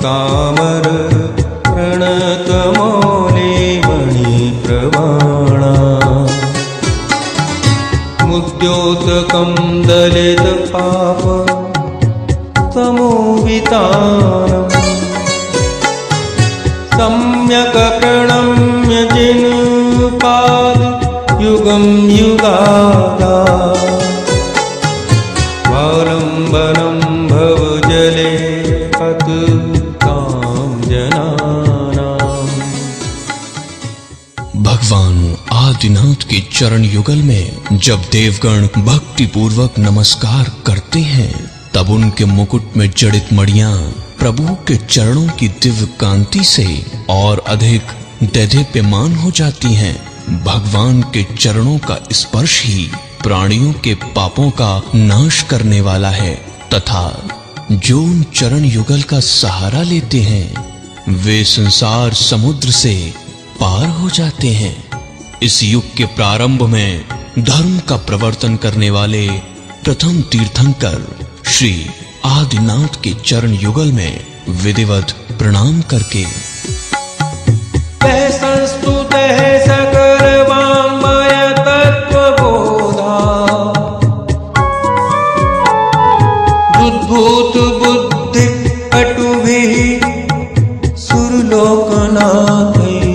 चामर प्रणतमौले मणिप्रवाणा मुद्योतकं दलितपाप तमोवितानम् सम्यक् प्रणम्य जिनपाद युगं युगादा वालम्बनं भवजले पततां जनानाम्। भगवान आदिनाथ के चरण युगल में जब देवगण भक्ति पूर्वक नमस्कार करते हैं, तब उनके मुकुट में जड़ित मणियां प्रभु के चरणों की दिव्य कांति से और अधिक दैदीप्यमान हो जाती हैं। भगवान के चरणों का स्पर्श ही प्राणियों के पापों का नाश करने वाला है तथा जो उन चरण युगल का सहारा लेते हैं वे संसार समुद्र से पार हो जाते हैं। इस युग के प्रारंभ में धर्म का प्रवर्तन करने वाले प्रथम तीर्थंकर श्री आदिनाथ के चरण युगल में विधिवत प्रणाम करके संस्तुतः सकल वाङ्मय तत्त्वबोधा उद्भूत बुद्धि अटुभिः सुरलोकनाथैः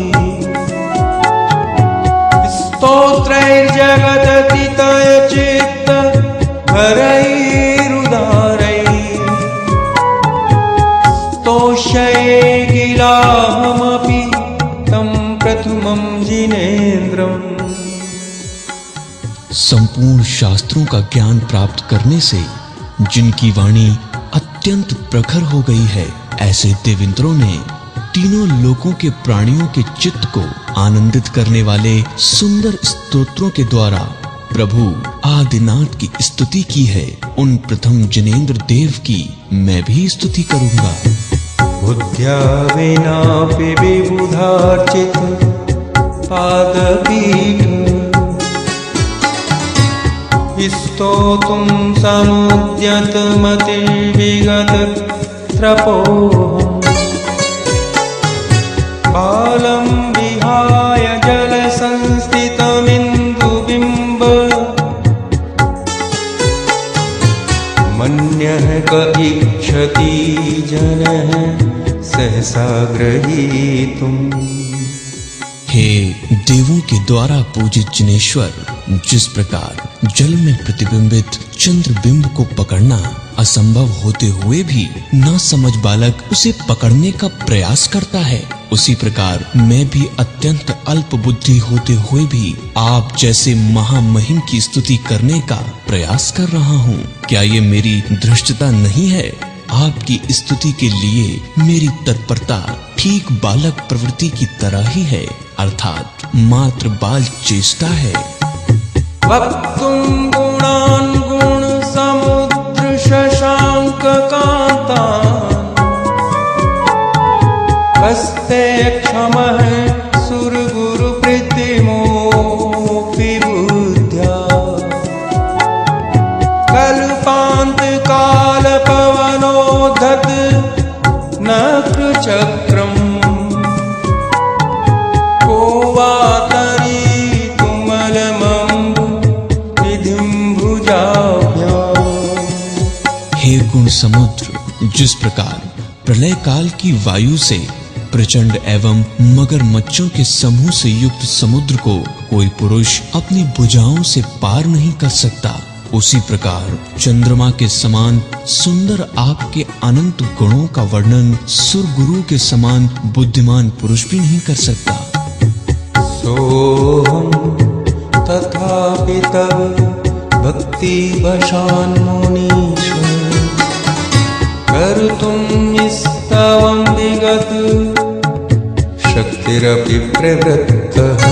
स्तोत्रैर्जगदतितय चित्त हरैरुदारैः स्तोष्ये किलाहमपि तं प्रथमं जिनेन्द्रम्। संपूर्ण शास्त्रों का ज्ञान प्राप्त करने से जिनकी वाणी अत्यंत प्रखर हो गई है, ऐसे देवेंद्रों ने तीनों लोकों के प्राणियों के चित्त को आनंदित करने वाले सुंदर स्तोत्रों के द्वारा प्रभु आदिनाथ की स्तुति की है। उन प्रथम जिनेंद्र देव की मैं भी स्तुति करूंगा। बुद्ध्या विनापि विबुधार्चित पादपीठ स्तोतुं समुद्यत मतिर्विगत त्रपोऽहम् बालं विहाय जलसंस्थितमिन्दुबिम्ब मन्यः क इच्छति जनः सहसा ग्रहीतुम्। हे देवों के द्वारा पूजित जिनेश्वर, जिस प्रकार जल में प्रतिबिंबित चंद्र बिंब को पकड़ना असंभव होते हुए भी न समझ बालक उसे पकड़ने का प्रयास करता है, उसी प्रकार मैं भी अत्यंत अल्प बुद्धि होते हुए भी आप जैसे महामहिम की स्तुति करने का प्रयास कर रहा हूँ। क्या ये मेरी धृष्टता नहीं है? आपकी स्तुति के लिए मेरी तत्परता ठीक बालक प्रवृत्ति की तरह ही है, अर्थात मात्र बाल चेष्टा है। वक्तुं गुणान् गुण समुद्र शशांक कांतान् हस्ते क्षमः सुर गुरु प्रीतिमोऽपि बुद्ध्या कल्पान्त काल पवनोद्धत नक्र चक्रम् को वा हे गुण समुद्र, जिस प्रकार प्रलय काल की वायु से प्रचंड एवं मगरमच्छों के समूह से युक्त समुद्र को कोई पुरुष अपनी भुजाओं से पार नहीं कर सकता, उसी प्रकार चंद्रमा के समान सुंदर आपके अनंत गुणों का वर्णन सुरगुरु के समान बुद्धिमान पुरुष भी नहीं कर सकता। सोहम तथापि तव भक्ति वशान् मुनीश्वर कर्तुं स्तवं विगत शक्तिरपि प्रवृत्तः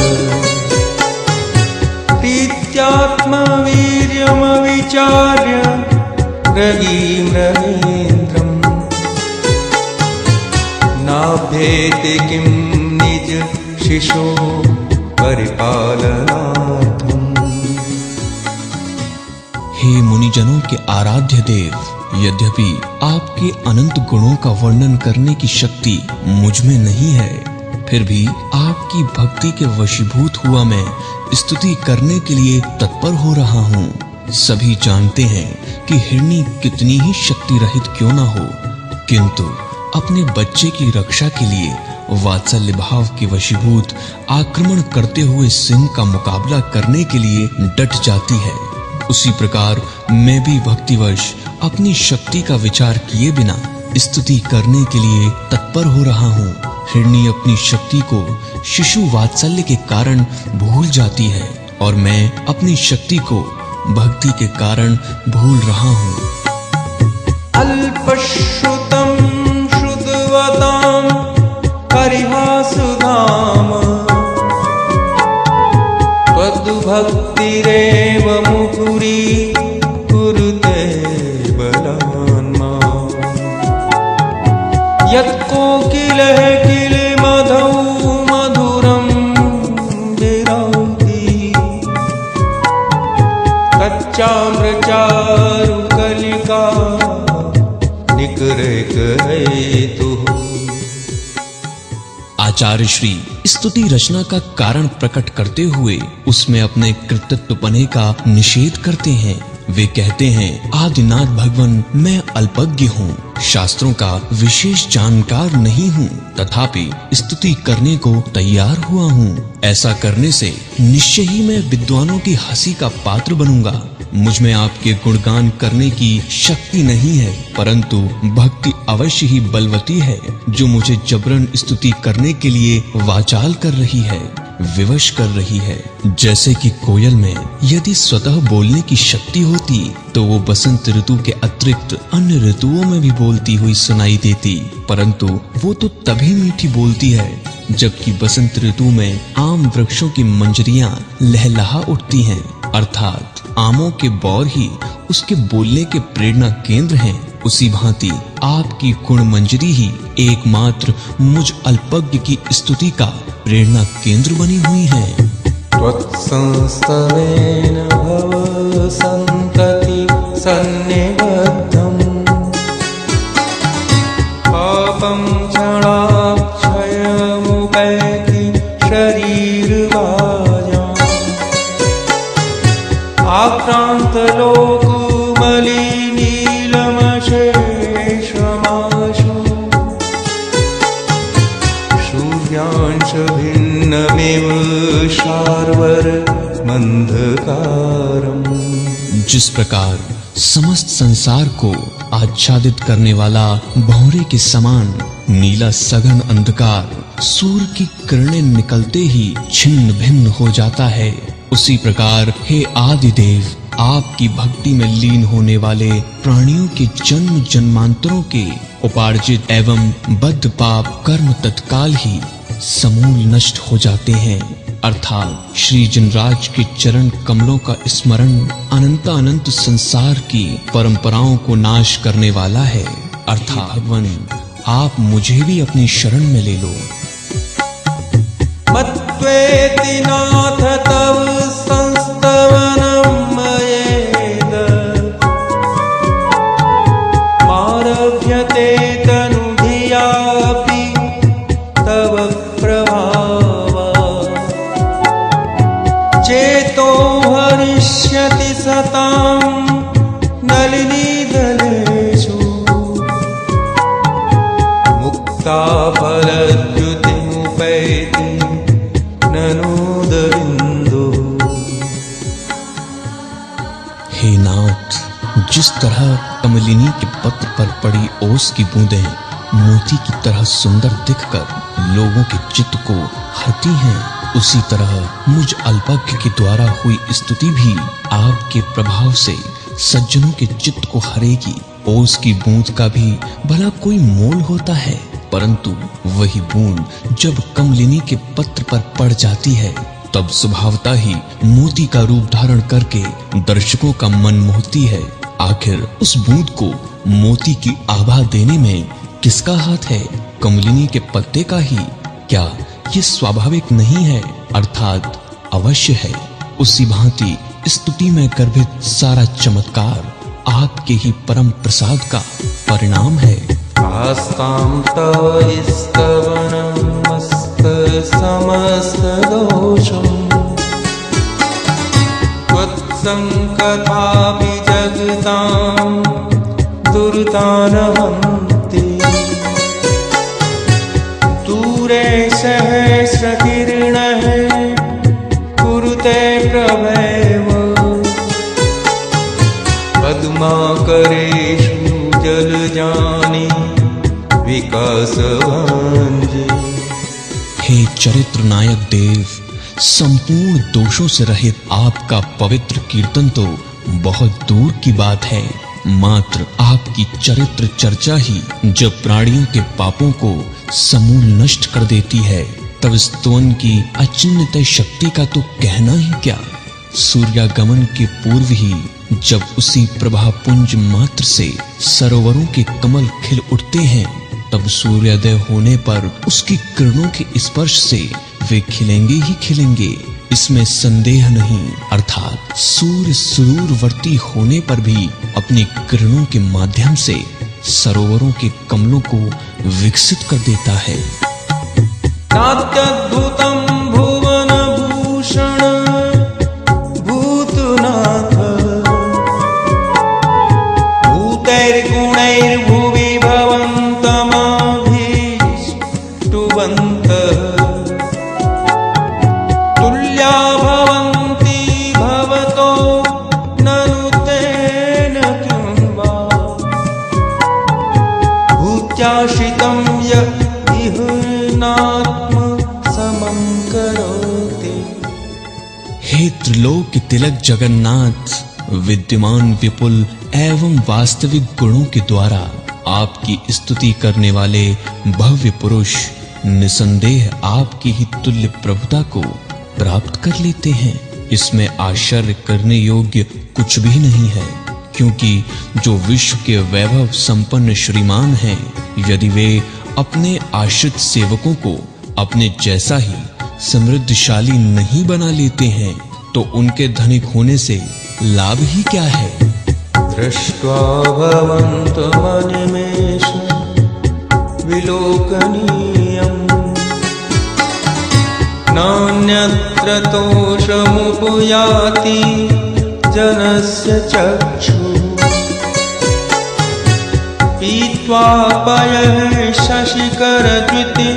प्रीत्यात्मवीर्यमविचार्य रगीम्रहेन्द्रम् नाभ्येति किं निज शिशो परिपालनार्थम्। हे मुनिजनों के आराध्य देव, यद्यपि आपके अनंत गुणों का वर्णन करने की शक्ति मुझ में नहीं है, फिर भी आपकी भक्ति के वशीभूत हुआ मैं स्तुति करने के लिए तत्पर हो रहा हूँ। सभी जानते हैं कि हिरणी कितनी ही शक्ति रहित क्यों ना हो, किंतु अपने बच्चे की रक्षा के लिए वात्सल्य भाव के वशीभूत आक्रमण करते हुए सिंह का मुकाबला करने के लिए डट जाती है। उसी प्रकार मैं भी भक्तिवश अपनी शक्ति का विचार किए बिना स्तुति करने के लिए तत्पर हो रहा हूँ। हिरणी अपनी शक्ति को शिशु वात्सल्य के कारण भूल जाती है और मैं अपनी शक्ति को भक्ति के कारण भूल रहा हूँ। अल्पश्रुतं श्रुतवतां परिहासधाम त्वद्भक्तिरेव मुकुरी कुरुते बलान्मा यत्कोकिलः किलमधौ मधुरं विरौति कच्चाम्रचारुकलिका आचार्य श्री स्तुति रचना का कारण प्रकट करते हुए उसमें अपने कृतित्वपने का निषेध करते हैं। वे कहते हैं, आदिनाथ भगवान मैं अल्पज्ञ हूँ, शास्त्रों का विशेष जानकार नहीं हूँ, तथापि स्तुति करने को तैयार हुआ हूँ। ऐसा करने से निश्चय ही मैं विद्वानों की हंसी का पात्र बनूंगा। मुझ में आपके गुणगान करने की शक्ति नहीं है, परंतु भक्ति अवश्य ही बलवती है जो मुझे जबरन स्तुति करने के लिए वाचाल कर रही है, विवश कर रही है। जैसे कि कोयल में यदि स्वतः बोलने की शक्ति होती तो वो बसंत ऋतु के अतिरिक्त अन्य ऋतुओं में भी बोलती हुई सुनाई देती, परंतु वो तो तभी मीठी बोलती है जबकि बसंत ऋतु में आम वृक्षों की मंजरियां लहलहा उठती हैं, अर्थात आमों के बौर ही उसके बोलने के प्रेरणा केंद्र हैं। उसी भांति आपकी गुण मंजरी ही एकमात्र मुझ अल्पज्ञ की स्तुति का प्रेरणा केंद्र बनी हुई है। त्वत्संस्तवेन भव संतति सन्निबद्धम् पापं क्षणाक्षयमुपैति शरीरभाजाम् आक्रान्तलोकमलिनीलमशेषमाशु सूर्यांशभिन्नमिव शार्वर्मन्धकारम्। जिस प्रकार समस्त संसार को आच्छादित करने वाला भौरे के समान नीला सघन अंधकार सूर्य की किरणें निकलते ही छिन्न भिन्न हो जाता है, उसी प्रकार हे आदिदेव आपकी भक्ति में लीन होने वाले प्राणियों के जन्म जन्मांतरों के उपार्जित एवं बद्ध पाप कर्म तत्काल ही समूल नष्ट हो जाते हैं। अर्थात श्री जनराज के चरण कमलों का स्मरण अनंत अनंत संसार की परंपराओं को नाश करने वाला है। अर्थात भगवान आप मुझे भी अपनी शरण में ले लो। मत्वेति नाथ तव संस्तवनं मयेद मारभ्यते तनुधियापि तव प्रभावा चेतो हरिष्यति सतां नलिनीदलेषु मुक्ताफलद्युतिमुपैति हे नाथ, जिस तरह कमलिनी के पत्र पर पड़ी ओस की बूंदें मोती की तरह सुंदर दिखकर लोगों के चित्त को हरती हैं, उसी तरह मुझ अल्पज्ञ के द्वारा हुई स्तुति भी आपके प्रभाव से सज्जनों के चित्त को हरेगी। ओस की बूंद का भी भला कोई मोल होता है, परंतु वही बूंद जब कमलिनी के पत्र पर पड़ जाती है तब स्वभावतः ही मोती का रूप धारण करके दर्शकों का मन मोहती है। आखिर उस बूंद को मोती की आभा देने में किसका हाथ है? कमलिनी के पत्ते का ही। क्या ये स्वाभाविक नहीं है? अर्थात अवश्य है। उसी भांति स्तुति में गर्भित सारा चमत्कार आपके ही परम प्रसाद का परिणाम है। आस्तां तव स्तवनमस्त समस्त दोषम् त्वत्सङ्कथापि जगतां दुर्तान् हन्ति दूरे सहस्रकिरणः कुरुते प्रभैव पद्माकरेषु जलजानि विकासभाञ्जे। हे चरित्र नायक देव, संपूर्ण दोषों से रहित आपका पवित्र कीर्तन तो बहुत दूर की बात है। मात्र आपकी चरित्र चर्चा ही जब प्राणियों के पापों को समूल नष्ट कर देती है, तब स्तवन की अचिन्त्य शक्ति का तो कहना ही क्या। सूर्यागमन के पूर्व ही जब उसी प्रभापुंज मात्र से सरोवरों के कमल खिल उठते हैं, तब सूर्योदय होने पर उसकी किरणों के स्पर्श से वे खिलेंगे ही खिलेंगे, इसमें संदेह नहीं। अर्थात सूर्य सुदूरवर्ती होने पर भी अपनी किरणों के माध्यम से सरोवरों के कमलों को विकसित कर देता है। नात्यद्भुतं भुवनभूषण भूतनाथ भूतैर्गुणैर्भुवि भवन्तमाभीष्टुवन्तः तुल्या भवन्ति भवतो ननु तेन किं वा भूत्याश्रितं य इह नात्म समं करोति। हे त्रिलोक तिलक जगन्नाथ, विद्यमान विपुल एवं वास्तविक गुणों के द्वारा आपकी स्तुति करने वाले भव्य पुरुष निसंदेह आपकी ही तुल्य प्रभुता को प्राप्त कर लेते हैं। इसमें आश्चर्य करने योग्य कुछ भी नहीं है, क्योंकि जो विश्व के वैभव संपन्न श्रीमान हैं, यदि वे अपने आश्रित सेवकों को अपने जैसा ही समृद्धशाली नहीं बना लेते हैं, तो उनके धनिक होने से लाभ ही क्या है। दृष्ट्वा भवन्तमनिमेषं विलोकनीयम् नान्यत्र तोषमुपयाति जनस्य चक्षुः पीत्वा पयः शशिकरद्युति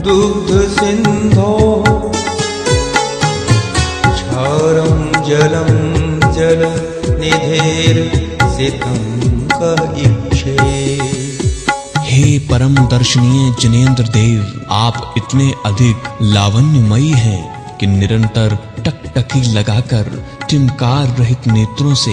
दुग्धसिन्धोः क्षारं जलं जलनिधेर्सितं कः इक्षे। हे परम दर्शनीय जिनेंद्र देव, आप इतने अधिक लावण्यमयी हैं कि निरंतर टकटकी लगाकर टिमकार रहित नेत्रों से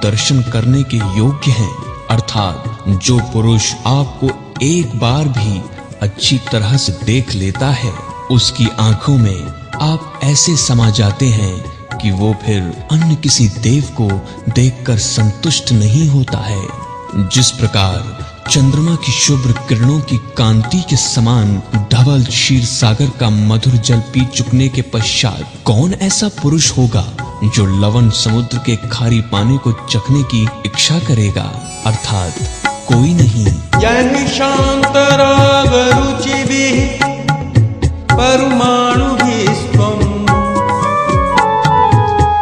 दर्शन करने के योग्य हैं। अर्थात जो पुरुष आपको एक बार भी अच्छी तरह से देख लेता है, उसकी आंखों में आप ऐसे समा जाते हैं कि वो फिर अन्य किसी देव को देखकर संतुष्ट नहीं होता है। जिस प्रकार चंद्रमा की शुभ्र किरणों की कांति के समान धवल क्षीर सागर का मधुर जल पी चुकने के पश्चात कौन ऐसा पुरुष होगा जो लवण समुद्र के खारी पानी को चखने की इच्छा करेगा। अर्थात कोई नहीं। यहि शान्तरागरुचिभिः परमाणुभिस्त्वं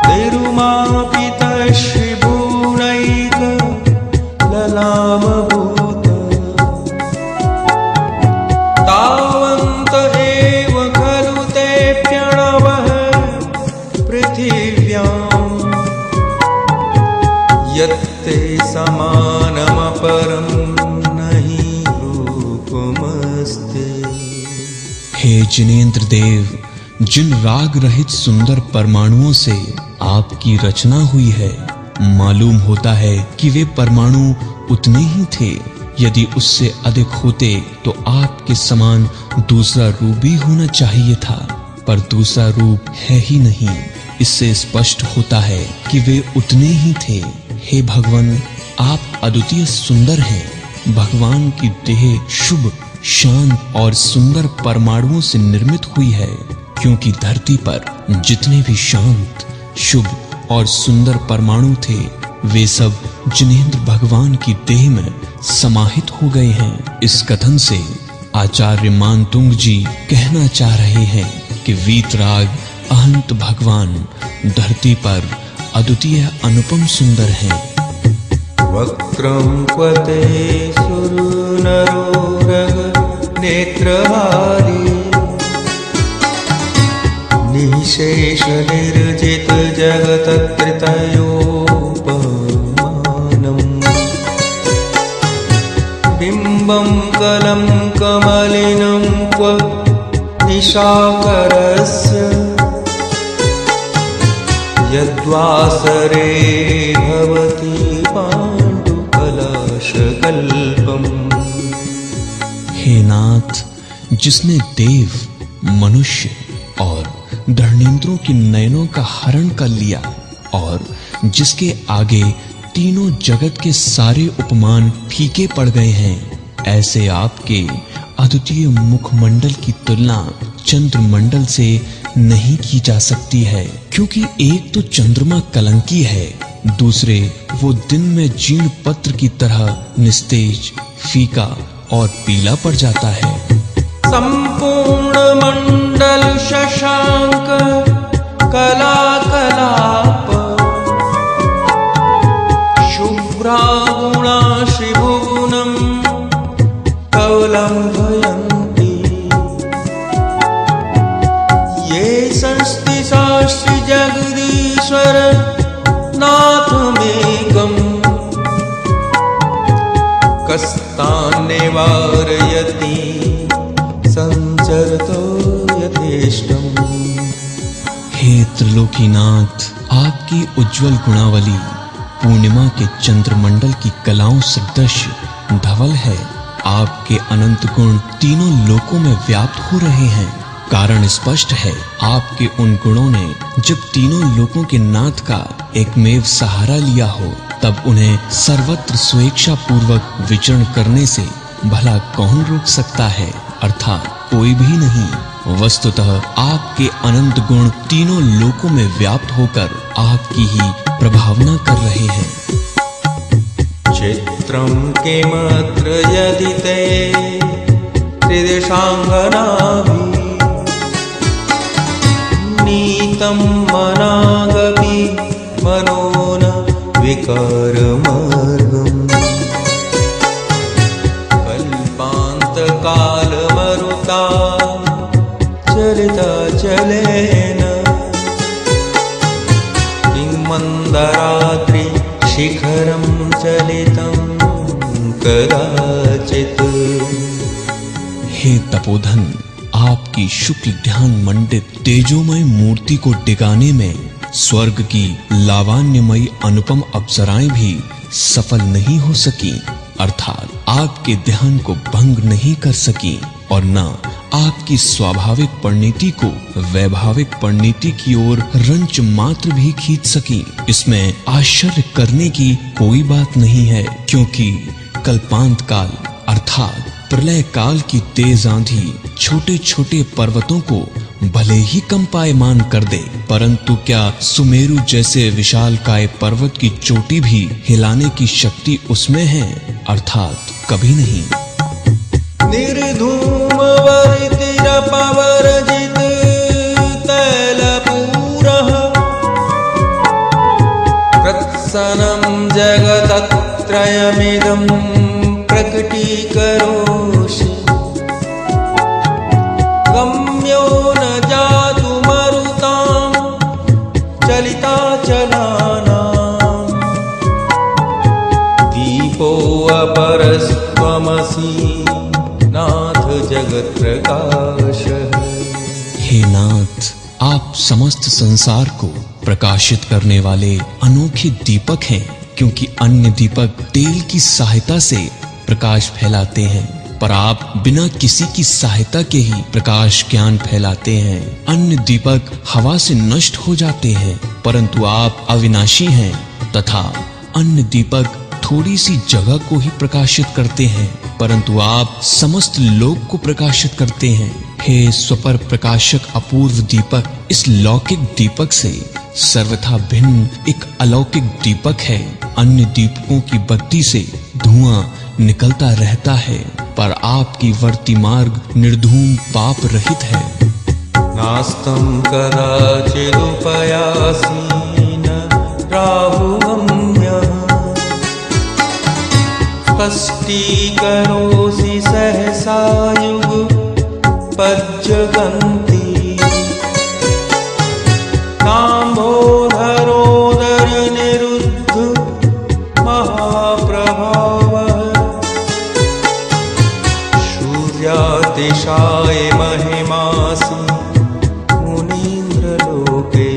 निरुमापितश्रीभुवनैकललामभूत तावन्त एव खलु ते प्रणवः पृथिव्याम् यत्ते समानमपरं नहि रूपमस्ति। हे जिनेंद्र देव, जिन राग रहित सुंदर परमाणुओं से आपकी रचना हुई है, मालूम होता है कि वे परमाणु उतने ही थे। यदि उससे अधिक होते तो आपके समान दूसरा रूप भी होना चाहिए था, पर दूसरा रूप है ही नहीं। इससे स्पष्ट होता है कि वे उतने ही थे। हे भगवान, आप अद्वितीय सुंदर हैं। भगवान की देह शुभ, शांत और सुंदर परमाणुओं से निर्मित हुई है, क्योंकि धरती पर जितने भी शांत, शुभ और सुंदर परमाणु थे, वे सब जिनेंद्र भगवान की देह में समाहित हो गए हैं। इस कथन से आचार्य मानतुंग जी कहना चाह रहे हैं कि वीतराग अहंत भगवान धरती पर अद्वितीय अनुपम सुंदर हैं। वक्रं क्वते सुरनरोरग नेत्रहारी निशेष निर्जित जगतत्रितयोपमानम् बिम्बं कलं कमलिनं क्व निशाकरस्य यद्वासरे भवति पाण्डुकलशकल्पम्। हे नाथ, जिसने देव, मनुष्य और धर्मेंद्रों की नयनों का हरण कर लिया और जिसके आगे तीनों जगत के सारे उपमान फीके पड़ गए हैं, ऐसे आपके अद्वितीय मुखमंडल की तुलना चंद्रमंडल से नहीं की जा सकती है, क्योंकि एक तो चंद्रमा कलंकी है, दूसरे वो दिन में जीर्ण पत्र की तरह निस्तेज, फीका और पीला पड़ जाता है। संपूर्ण मंडल शशांक कलाकलाप शुभ्रागुणा श्रीभुवनं कौलंभयन्ति ये संस्ति शास्त्री जगदीश्वर नाथमेकम् कस्तान् निवारयति संचरतो यथेष्टम्। हे त्रिलोकीनाथ, आपकी उज्जवल गुणावली पूर्णिमा के चंद्रमंडल की कलाओं सदृश धवल है। आपके अनंत गुण तीनों लोकों में व्याप्त हो रहे हैं। कारण स्पष्ट है, आपके उन गुणों ने जब तीनों लोकों के नाथ का एकमेव सहारा लिया हो, तब उन्हें सर्वत्र स्वेच्छा पूर्वक विचरण करने से भला कौन रोक सकता है? अर्थात कोई भी नहीं। वस्तुतः आपके अनंत गुण तीनों लोकों में व्याप्त होकर आपकी ही प्रभावना कर रहे हैं। चित्रं किमत्र यदि ते त्रिदिशाङ्गनाभिः नीतं मनागपि मनोन विकारमार्गम् कल्पान्तकालमरुता चलिता चलेन किं मन्दराद्रि शिखरं चलितं कदाचित्। हे तपोधन, आपकी शुक्ल ध्यान मंडित तेजोमय मूर्ति को टिकाने में स्वर्ग की लावण्यमयी अनुपम अप्सराएं भी सफल नहीं हो सकी, अर्थात आपके ध्यान को भंग नहीं कर सकी और न आपकी स्वाभाविक परिणति को वैभाविक परिणति की ओर रंच मात्र भी खींच सकी। इसमें आश्चर्य करने की कोई बात नहीं है, क्योंकि कल्पांत काल अर्थात प्रलय काल की तेज आंधी छोटे छोटे पर्वतों को भले ही कंपायमान कर दे, परंतु क्या सुमेरु जैसे विशालकाय पर्वत की चोटी भी हिलाने की शक्ति उसमें है? अर्थात कभी नहीं। निर्धूम वरितिरपवर्जित तैलपूरः प्रत्सनं जगतत्रयमिदं प्रकटीकरोषि गम्यो न जातु मरुतां चलिता चलानां दीपो अपरस्त्वमसि नाथ जगत प्रकाश। हे नाथ, आप समस्त संसार को प्रकाशित करने वाले अनोखे दीपक हैं, क्योंकि अन्य दीपक तेल की सहायता से प्रकाश फैलाते हैं, पर आप बिना किसी की सहायता के ही प्रकाश ज्ञान फैलाते हैं। अन्य दीपक हवा से नष्ट हो जाते हैं, परंतु आप अविनाशी हैं, तथा अन्य दीपक थोड़ी सी जगह को ही प्रकाशित करते हैं, परंतु आप समस्त लोक को प्रकाशित करते हैं। हे स्वपर प्रकाशक अपूर्व दीपक, इस लौकिक दीपक से सर्वथा भिन्न एक अलौकिक दीपक है। अन्य दीपकों की बत्ती से धुआं निकलता रहता है, पर आपकी वर्ती मार्ग निर्धूम पाप रहित है। नास्तं कदाचिदुपयासीन राहुगम्यः स्पष्टीकरोषि सहसा युगपज्जगन्ति नाम्भोधरोदरनिरुद्ध महाप्रभावः सूर्यातिशाय महिमासि मुनीन्द्रलोके।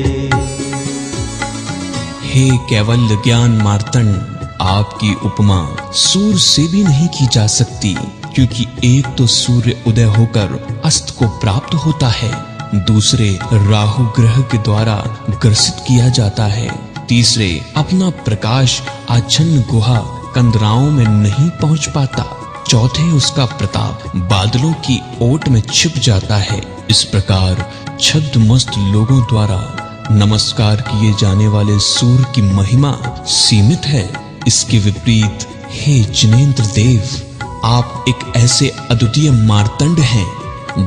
हे कैवल्य ज्ञान मार्तंड, आपकी उपमा सूर्य से भी नहीं की जा सकती, क्योंकि एक तो सूर्य उदय होकर अस्त को प्राप्त होता है, दूसरे राहु ग्रह के द्वारा ग्रसित किया जाता है, तीसरे अपना प्रकाश आच्छन्न गुहा कंदराओं में नहीं पहुंच पाता, चौथे उसका प्रताप बादलों की ओट में छिप जाता है। इस प्रकार छद्मस्त लोगों द्वारा नमस्कार किए जाने वाले सूर्य की महिमा सीमित है। इसके विपरीत हे जिनेंद्र देव, आप एक ऐसे अद्वितीय मार्तंड हैं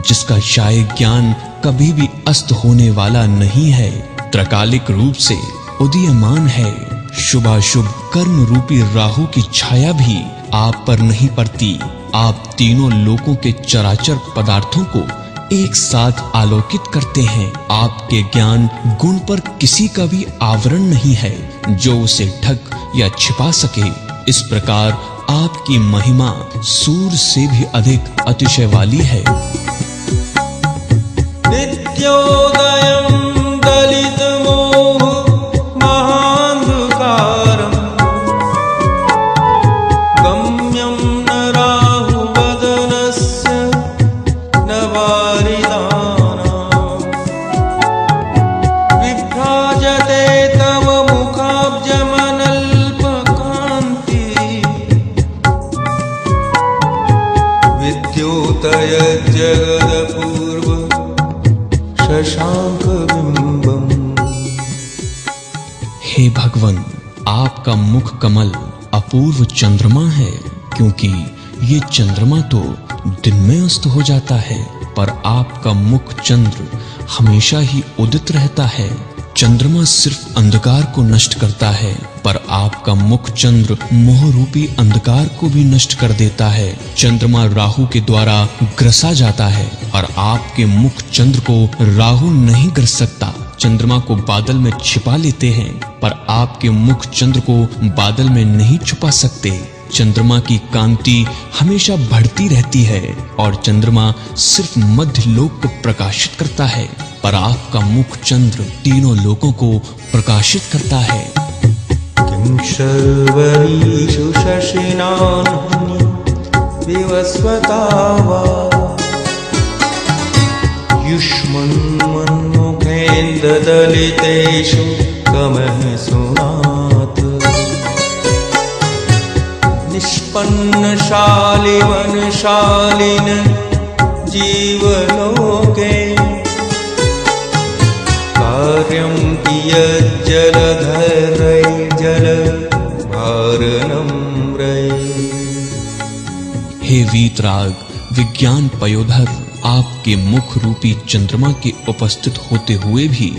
जिसका शायद ज्ञान कभी भी अस्त होने वाला नहीं है, त्रकालिक रूप से उदीयमान है। शुभाशुभ कर्म रूपी राहु की छाया भी आप पर नहीं पड़ती। आप तीनों लोकों के चराचर पदार्थों को एक साथ आलोकित करते हैं। आपके ज्ञान गुण पर किसी का भी आवरण नहीं है जो उसे ढक या छिपा सके। इस प्रकार आपकी महिमा सूर्य से भी अधिक अतिशय वाली है। नित्योदयं दलितमोह महान्धकारं गम्यं न राहुवदनस्य न वारिदानां विभ्राजते तव मुखाब्जमनल्पकान्ति विद्योतयज्जगदपूर्व शशांक बिंबम। हे भगवन, आपका मुख कमल अपूर्व चंद्रमा है, क्योंकि ये चंद्रमा तो दिन में अस्त हो जाता है, पर आपका मुख चंद्र हमेशा ही उदित रहता है। चंद्रमा सिर्फ अंधकार को नष्ट करता है, पर आपका मुख चंद्र मोह रूपी अंधकार को भी नष्ट कर देता है। चंद्रमा राहु के द्वारा ग्रसा जाता है, और आपके मुख चंद्र को राहु नहीं ग्रस सकता। चंद्रमा को बादल में छिपा लेते हैं, पर आपके मुख चंद्र को बादल में नहीं छुपा सकते। चंद्रमा की कांति हमेशा बढ़ती रहती है, और चंद्रमा सिर्फ मध्य लोक को प्रकाशित करता है, पर आपका मुख चंद्र तीनों लोकों को प्रकाशित करता है। किं शर्वरीषु शशिनानि विवस्वता वा युष्मन्मन्मुखेन्द्रदलितेषु कमः सुनाथ निष्पन्नशालिवनशालिन जीवलोके कार्यं कियज्जलधरैर्जलभारनम्रै। हे वीतराग विज्ञान पयोधर, आपके मुख रूपी चंद्रमा के उपस्थित होते हुए भी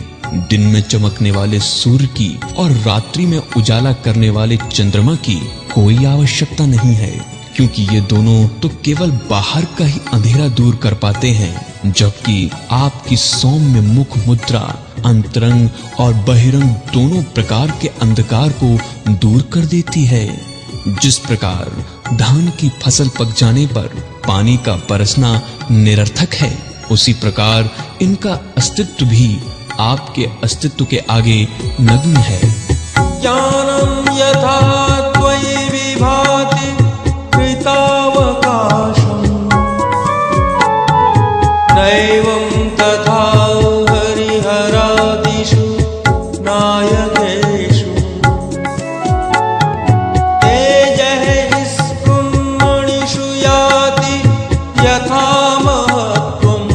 दिन में चमकने वाले सूर्य की और रात्रि में उजाला करने वाले चंद्रमा की कोई आवश्यकता नहीं है, क्योंकि ये दोनों तो केवल बाहर का ही अंधेरा दूर कर पाते हैं, जबकि आपकी सौम्य मुख मुद्रा अंतरंग और बहिरंग दोनों प्रकार के अंधकार को दूर कर देती है। जिस प्रकार धान की फसल पक जाने पर पानी का बरसना निरर्थक है, उसी प्रकार इनका अस्तित्व भी आपके अस्तित्व के आगे नग्न है। ज्ञानं यथा त्वयि विभाति कृतावकाशं नैवं तथा हरिहरादिषु नायकेषु तेजः स्फुरन्मणिषु याति यथा महत्त्वम्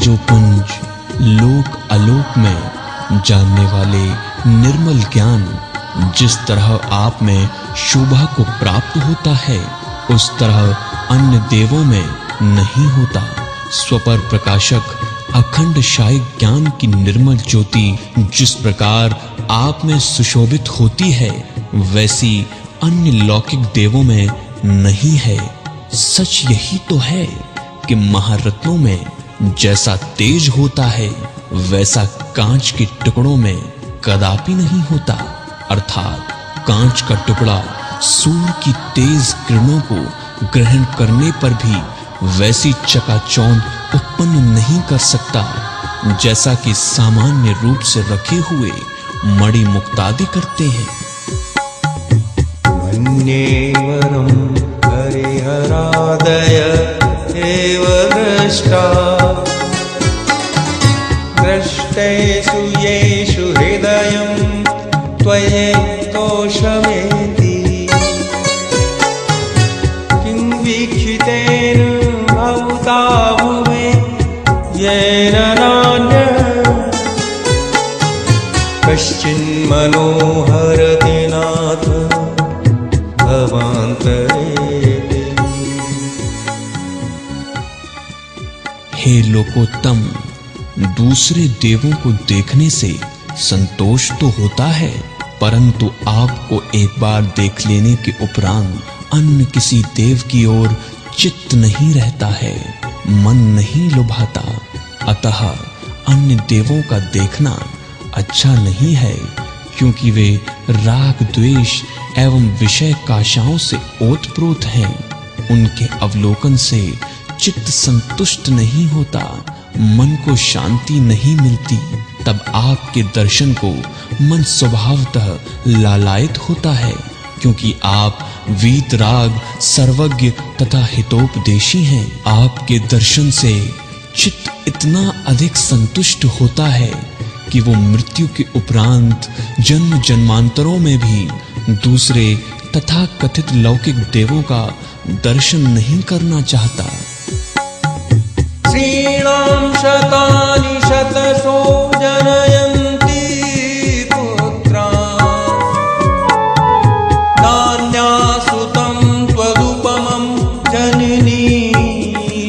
तेजो पुंज लोक आलोक में जानने वाले निर्मल ज्ञान जिस तरह आप में शोभा को प्राप्त होता है उस तरह अन्य देवों में नहीं होता। स्वपर प्रकाशक अखंड शाही ज्ञान की निर्मल ज्योति जिस प्रकार आप में सुशोभित होती है वैसी अन्य लौकिक देवों में नहीं है। सच यही तो है कि महारत्नों में जैसा तेज होता है वैसा कांच के टुकड़ों में कदापि नहीं होता। अर्थात कांच का टुकड़ा सूर्य की तेज किरणों को ग्रहण करने पर भी वैसी चकाचौंध उत्पन्न नहीं कर सकता जैसा कि सामान्य रूप से रखे हुए मणि मुक्तादि करते हैं। मन्येवरं हरिहरादय एव दृष्टा दृष्टेषु येषु हृदयं त्वयैतोषमेति किं वीक्षितेन भवता भुवि येन नान्य कश्चिन्मनोहरति नाथ भवान्तरेति। हे लोकोत्तम, दूसरे देवों को देखने से संतोष तो होता है परंतु आपको एक बार देख लेने के उपरांत अन्य किसी देव की ओर चित्त नहीं रहता है, मन नहीं लुभाता। अतः अन्य देवों का देखना अच्छा नहीं है क्योंकि वे राग द्वेष एवं विषय काशाओं से ओतप्रोत हैं। उनके अवलोकन से चित्त संतुष्ट नहीं होता, मन को शांति नहीं मिलती। तब आपके दर्शन को मन स्वभावतः लालायित होता है क्योंकि आप वीतराग सर्वज्ञ तथा हितोपदेशी हैं। आपके दर्शन से चित्त इतना अधिक संतुष्ट होता है कि वो मृत्यु के उपरांत जन्म जन्मांतरों में भी दूसरे तथा कथित लौकिक देवों का दर्शन नहीं करना चाहता। श्रीणां शतानि शतशो जनयन्ति पुत्रान् नान्यासुतं त्वदुपमं जननी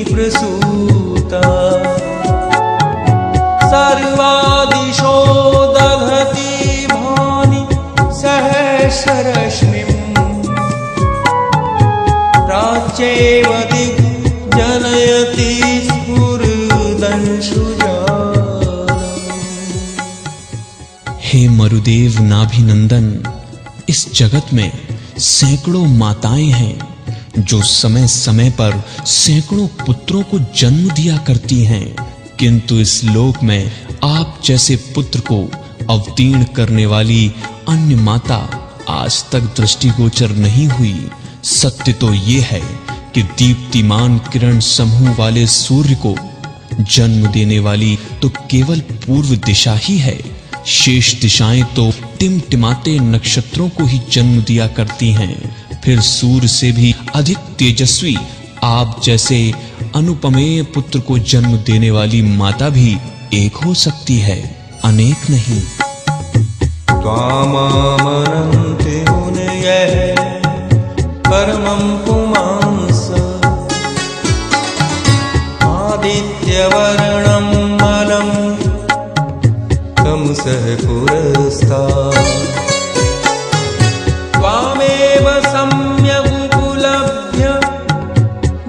प्रसूता सर्वादिशो दधति भानि सहस्ररश्मिं प्राच्येव जनयति हे मरुदेव नाभिनंदन, इस जगत में सैकड़ों माताएं हैं जो समय समय पर सैकड़ों पुत्रों को जन्म दिया करती हैं, किंतु इस लोक में आप जैसे पुत्र को अवतीर्ण करने वाली अन्य माता आज तक दृष्टिगोचर नहीं हुई। सत्य तो ये है कि दीप्तिमान किरण समूह वाले सूर्य को जन्म देने वाली तो केवल पूर्व दिशा ही है, शेष दिशाएं तो टिमटिमाते नक्षत्रों को ही जन्म दिया करती हैं। फिर सूर्य से भी अधिक तेजस्वी आप जैसे अनुपमेय पुत्र को जन्म देने वाली माता भी एक हो सकती है, अनेक नहीं। त्वामामनन्ति मुनयः परमं पुमांस आदित्यवर्णं मलं तमसः पुरस्तात् त्वामेव सम्यगुपलभ्य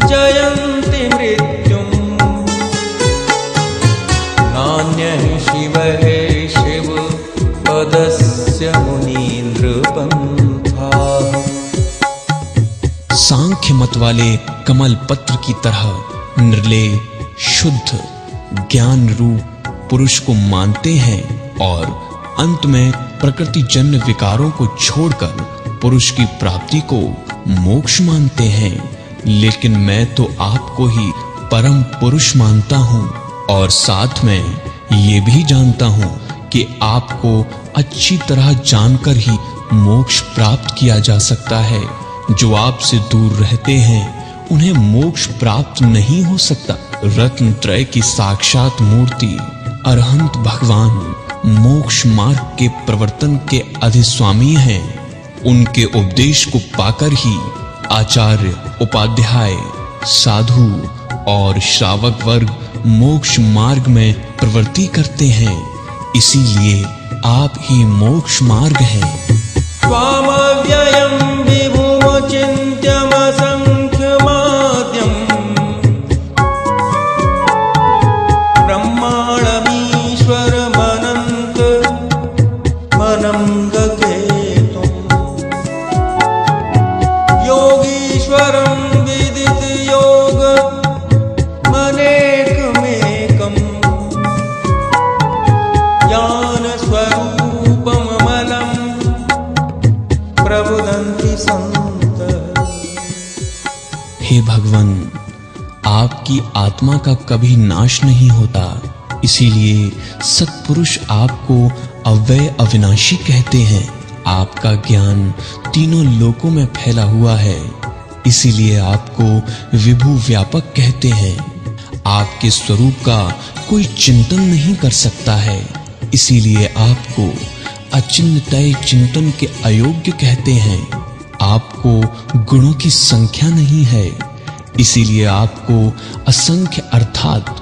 जयन्ति मृत्युं नान्यः शिवः शिवपदस्य मुनीन्द्रपन्थाः। सांख्य मत वाले कमल पत्र की तरह निर्लेप शुद्ध ज्ञान रूप पुरुष को मानते हैं और अंत में प्रकृति जन्य विकारों को छोड़कर पुरुष की प्राप्ति को मोक्ष मानते हैं। लेकिन मैं तो आपको ही परम पुरुष मानता हूँ और साथ में ये भी जानता हूँ कि आपको अच्छी तरह जानकर ही मोक्ष प्राप्त किया जा सकता है। जो आपसे दूर रहते हैं उन्हें मोक्ष प्राप्त नहीं हो सकता। रत्न त्रय की साक्षात मूर्ति अरहंत भगवान मोक्ष मार्ग के प्रवर्तन के अधिस्वामी हैं। उनके उपदेश को पाकर ही आचार्य, उपाध्याय, साधु और श्रावक वर्ग मोक्ष मार्ग में प्रवृत्ति करते हैं। इसीलिए आप ही मोक्ष मार्ग हैं। त्वामव्ययं विभुमचिन्त्यमसंख्यमाद्यम् ब्रह्माणमीश्वरमनन्तमनं गकेतुम् योगीश्वरं विदितयोगमनेकमेकम् ज्ञानस्वरूपममलं प्रबुधन्ति संत। हे भगवान, आपकी आत्मा का कभी नाश नहीं होता, इसीलिए सत्पुरुष आपको अव्यय अविनाशी कहते हैं। आपका ज्ञान तीनों लोकों में फैला हुआ है, इसीलिए आपको विभु व्यापक कहते हैं। आपके स्वरूप का कोई चिंतन नहीं कर सकता है, इसीलिए आपको अचिंत्य चिंतन के अयोग्य कहते हैं। आपको गुणों की संख्या नहीं है, इसीलिए आपको असंख्य अर्थात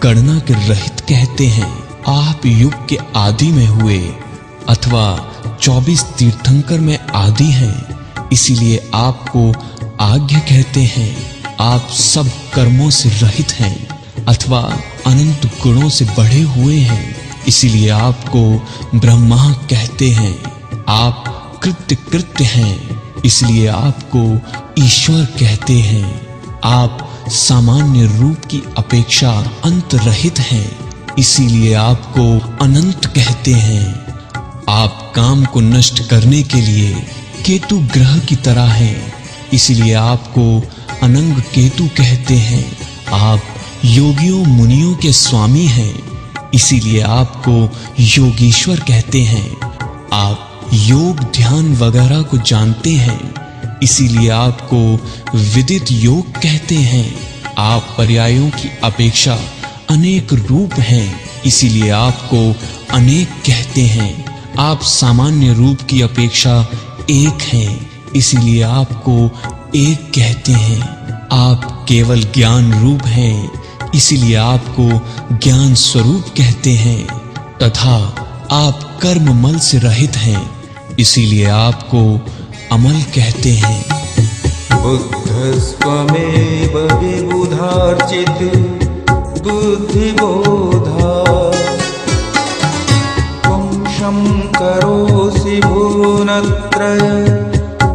गणना के रहित कहते हैं। आप युग के आदि में हुए अथवा 24 तीर्थंकर में आदि हैं, इसीलिए आपको आज्ञा कहते हैं। आप सब कर्मों से रहित हैं अथवा अनंत गुणों से बढ़े हुए हैं, इसीलिए आपको ब्रह्मा कहते हैं। आप कृत्य हैं, इसलिए आपको ईश्वर कहते हैं। आप सामान्य रूप की अपेक्षा अंत रहित हैं, इसीलिए आपको अनंत कहते हैं। आप काम को नष्ट करने के लिए केतु ग्रह की तरह हैं, इसीलिए आपको अनंग केतु कहते हैं। आप योगियों मुनियों के स्वामी हैं, इसीलिए आपको योगीश्वर कहते हैं। आप योग ध्यान वगैरह को जानते हैं, इसीलिए आपको विदित योग कहते हैं। आप पर्यायों की अपेक्षा अनेक रूप हैं, इसीलिए आपको अनेक कहते हैं। आप सामान्य रूप की अपेक्षा एक हैं, इसीलिए आपको एक कहते हैं। आप केवल ज्ञान रूप हैं, इसीलिए आपको ज्ञान स्वरूप कहते हैं। तथा आप कर्म मल से रहित हैं, इसीलिए आपको अमल कहते हैं। बुद्धस्त्वमेव विबुधार्चित बुद्धिबोधा त्वं शङ्करोऽसि भुवनत्रय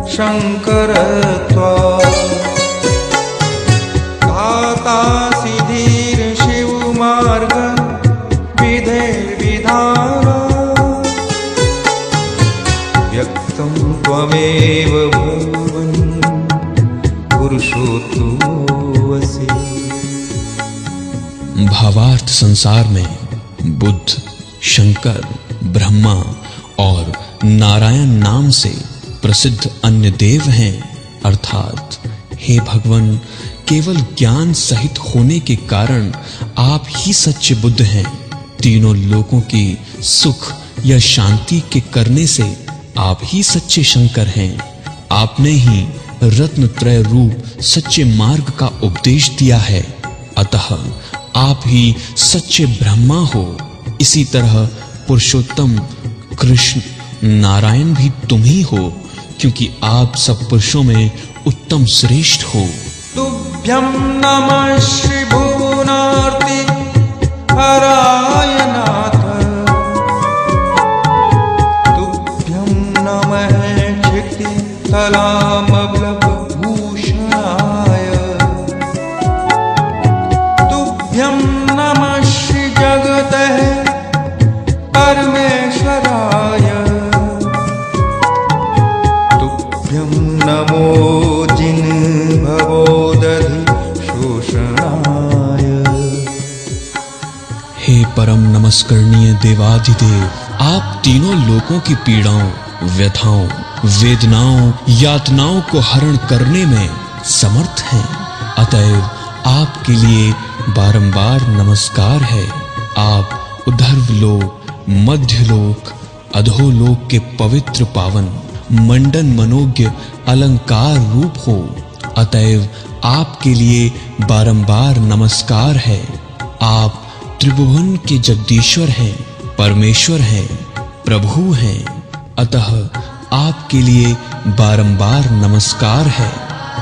शङ्करत्वात् दातासि धीर्षिवमार्ग विधेर्विधाना व्यक्तं त्वमेव भुवन् पुरुषोत्तमोऽसि। भावार्थ संसार में बुद्ध, शंकर, ब्रह्मा और नारायण नाम से प्रसिद्ध अन्य देव हैं। अर्थात हे भगवान, केवल ज्ञान सहित होने के कारण आप ही सच्चे बुद्ध हैं। तीनों लोकों की सुख या शांति के करने से आप ही सच्चे शंकर हैं। आपने ही रत्नत्रय रूप सच्चे मार्ग का उपदेश दिया है, अतः आप ही सच्चे ब्रह्मा हो। इसी तरह पुरुषोत्तम कृष्ण नारायण भी तुम ही हो, क्योंकि आप सब पुरुषों में उत्तम श्रेष्ठ हो। तुभ्यं नमः श्री भुवनार्ति हराय नाथ। तुभ्यं नमः क्षितितलामबलभूषणाय। तुभ्यं नमः श्री जगतः परमेश्वराय। तुभ्यं नमो जिन्भवोदधि शोषणाय। हे परम नमस्करणीय देवाधिदेव, आप तीनों लोकों की पीड़ाओं, व्यथाओं, वेदनाओं, यातनाओं को हरण करने में समर्थ हैं। अतएव आपके लिए बारंबार नमस्कार है। आप ऊर्ध्वलोक, मध्यलोक, अधोलोक के पवित्र पावन मंडन मनोज्ञ अलंकार रूप हो, अतएव आपके लिए बारंबार नमस्कार है। आप त्रिभुवन के जगदीश्वर हैं, परमेश्वर हैं, प्रभु हैं, अतः आपके लिए बारंबार नमस्कार है।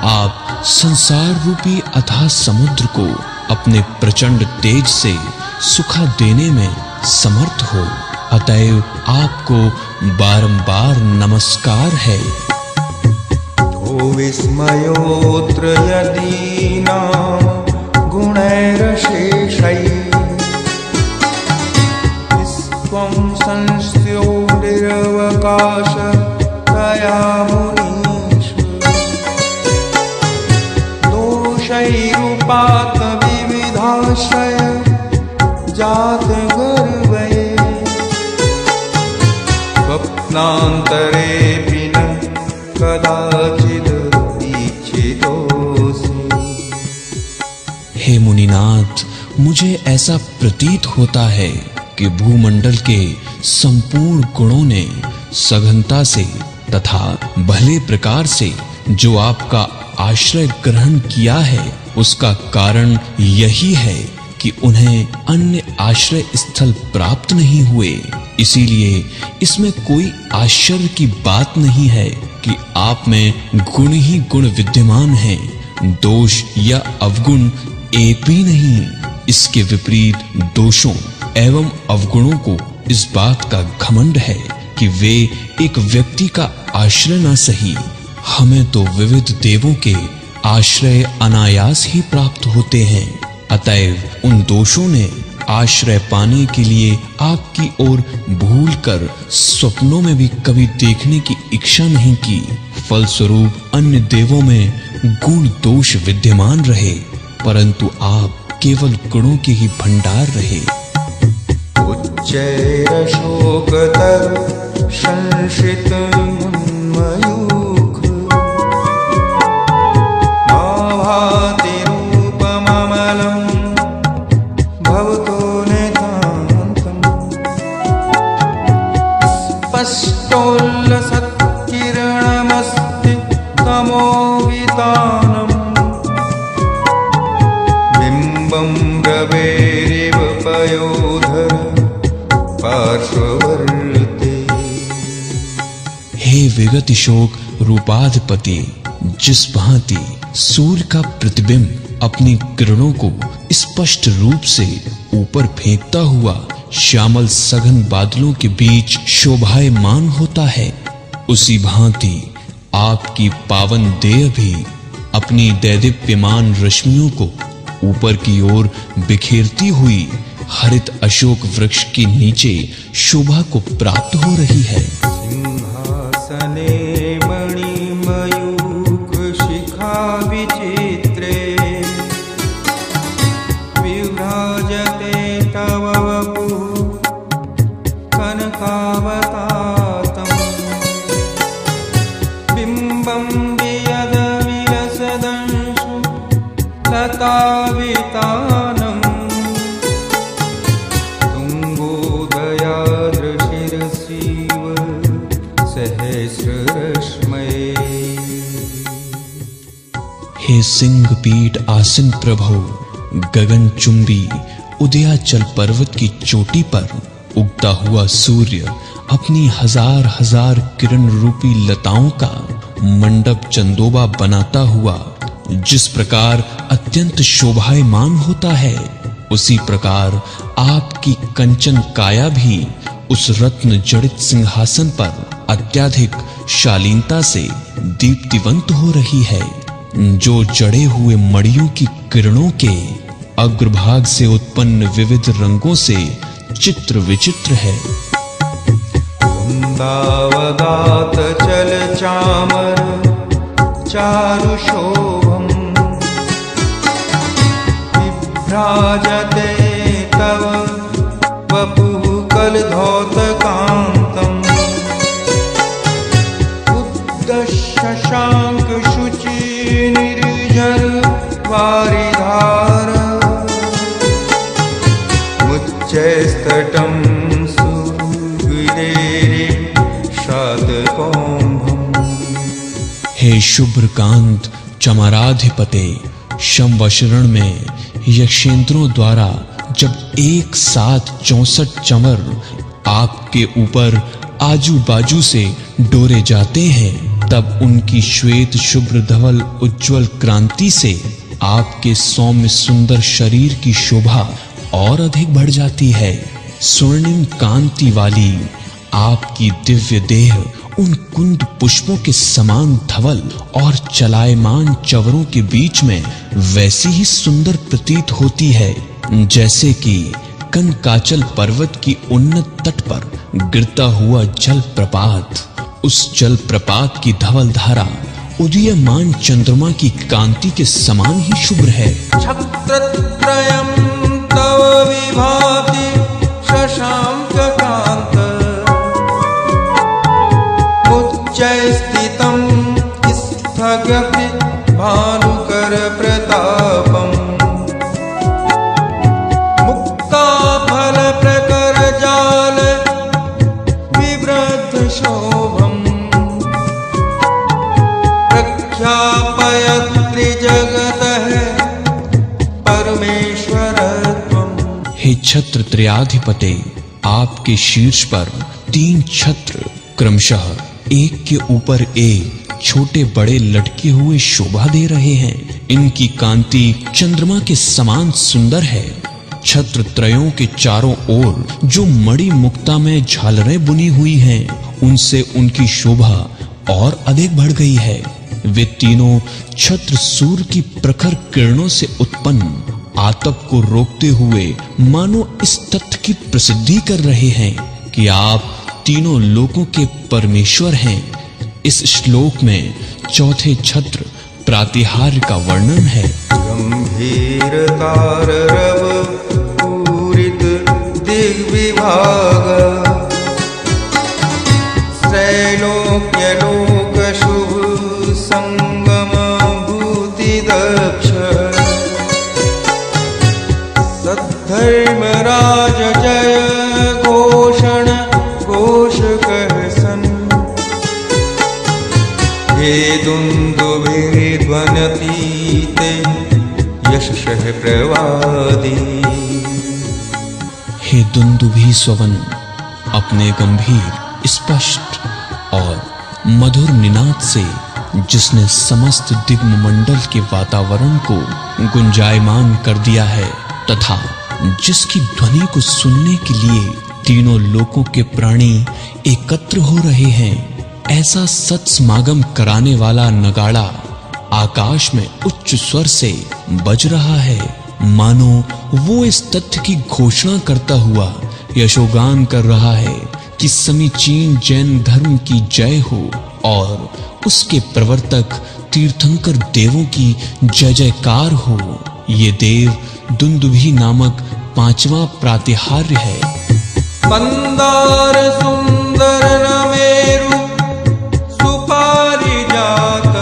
आप संसार रूपी अथाह समुद्र को अपने प्रचंड तेज से सुखा देने में समर्थ हो, अतएव आपको बारंबार नमस्कार है। तो विस्मयोऽत्र यदीनां गुणैरशेषैः विश्वं संस्थो निरवकाशतया मुनीषु दोषैरुपात विविधाश्रय जातगर्वये स्वप्नान्तरेऽपि न कदाचिद् ईक्षितोऽसि। हे मुनिनाथ, मुझे ऐसा प्रतीत होता है कि भूमंडल के संपूर्ण गुणों ने सघनता से तथा भले प्रकार से जो आपका आश्रय ग्रहण किया है, उसका कारण यही है कि उन्हें अन्य आश्रय स्थल प्राप्त नहीं हुए। इसीलिए इसमें कोई आश्चर्य की बात नहीं है कि आप में गुण ही गुण विद्यमान हैं, दोष या अवगुण एक भी नहीं। इसके विपरीत दोषों एवं अवगुणों को इस बात का घमंड है कि वे एक व्यक्ति का आश्रय न सही, हमें तो विविध देवों के आश्रय अनायास ही प्राप्त होते हैं। अतएव उन दोषों ने आश्रय पाने के लिए आपकी ओर भूलकर स्वप्नों में भी कभी देखने की इच्छा नहीं की। फलस्वरूप अन्य देवों में गुण दोष विद्यमान रहे, परंतु आप केवल गुणों के ही भंडार रहे। उच्चैरशोकतरु संश्रित उन्मयूख भाति रूपममलं भवतो नितान्तम् स्पष्टोल्लसत्किरणमस्ति तमोवितानम् बिम्बं रवेरिव पयोधर पार्श्ववर्ते। हे विगत शोक रूपाधिपति, जिस भांति सूर्य का प्रतिबिंब अपनी किरणों को स्पष्ट रूप से ऊपर फेंकता हुआ श्यामल सघन बादलों के बीच शोभायमान होता है, उसी भांति आपकी पावन देह भी अपनी दैदीप्यमान रश्मियों को ऊपर की ओर बिखेरती हुई हरित अशोक वृक्ष के नीचे शोभा को प्राप्त हो रही है। सिंहासने मणिमयूख शिखा विचित्रे विभ्राजते तव वपुः कनकावतातम् बिम्बं वियदविलसदंशु लतावितानम् हे सिंह पीठ आसीन प्रभु, गगनचुंबी उदयाचल पर्वत की चोटी पर उगता हुआ सूर्य अपनी हजार हजार किरण रूपी लताओं का मंडप चंदोबा बनाता हुआ जिस प्रकार अत्यंत शोभायमान होता है, उसी प्रकार आपकी कंचन काया भी उस रत्न जड़ित सिंहासन पर अत्यधिक शालीनता से दीप्तिवंत हो रही है, जो जड़े हुए मणियों की किरणों के अग्रभाग से उत्पन्न विविध रंगों से चित्र विचित्र है। वृंदावदात चल चामर चारु शोभम विभ्राजते तव वपुः कलधौतकान्तम् उद्दशशांक शुचि निर्झर वारिधा हे शुभ्रकांत चमराधिपते, शंवशरण में यक्षेंद्रों द्वारा जब एक साथ 64 चमर आपके ऊपर आजू बाजू से डोरे जाते हैं, तब उनकी श्वेत शुभ्र धवल उज्जवल क्रांति से आपके सौम्य सुंदर शरीर की शोभा और अधिक बढ़ जाती है। स्वर्णिम कांति वाली आपकी दिव्य देह उन कुंद पुष्पों के समान धवल और चलायमान चवरों के बीच में वैसी ही सुंदर प्रतीत होती है जैसे कि कनकाचल पर्वत की उन्नत तट पर गिरता हुआ जल प्रपात। उस जल प्रपात की धवल धारा उदीयमान चंद्रमा की कांति के समान ही शुभ्र है। छत्रत्रयं तव विभाति शशांककांत, उच्चै स्थितं स्थगति भानुकर प्रतापम्, मुक्ताफल प्रकर जाल विवृद्ध शोभम्, प्रख्यापयत् त्रिजगतः परमेश्वरत्वम्। हे छत्र त्रयाधिपते, आपके शीर्ष पर 3 छत्र क्रमशः एक के ऊपर एक छोटे बड़े लटके हुए शोभा दे रहे हैं। इनकी कांति चंद्रमा के समान सुंदर है। छत्र त्रयों के चारों ओर जो मणि मुक्ता में झालरें बुनी हुई हैं, उनसे उनकी शोभा और अधिक बढ़ गई है। वे तीनों छत्र सूर्य की प्रखर किरणों से उत्पन्न आतप को रोकते हुए मानो इस तथ्य की प्रसिद्धि कर रहे हैं कि आप तीनों लोकों के परमेश्वर हैं। इस श्लोक में चौथे छत्र प्रातिहार्य का वर्णन है। गंभीर ताररव पूरित दिग्विभाग, त्रैलोक्यलोक शुभ संगम भूति दक्ष, सद्धर्मराज जय घोषण घोष कहसन, हे दुन्दुभे ध्वनति ते यशः प्रवादी। हे दुन्दुभि स्ववन, अपने गंभीर स्पष्ट और मधुर निनाद से जिसने समस्त दिग्मंडल के वातावरण को गुंजायमान कर दिया है तथा जिसकी ध्वनि को सुनने के लिए तीनों लोकों के प्राणी एकत्र हो रहे हैं, ऐसा सत्समागम कराने वाला नगाड़ा आकाश में उच्च स्वर से बज रहा है, मानो वो इस तथ्य की घोषणा करता हुआ यशोगान कर रहा है कि समीचीन जैन धर्म की जय हो और उसके प्रवर्तक तीर्थंकर देवों की जय जयकार हो। ये देव दुन्दुभि नामक 5वां प्रातिहार्य है। मंदार सुंदर नमेरु सुपारिजात,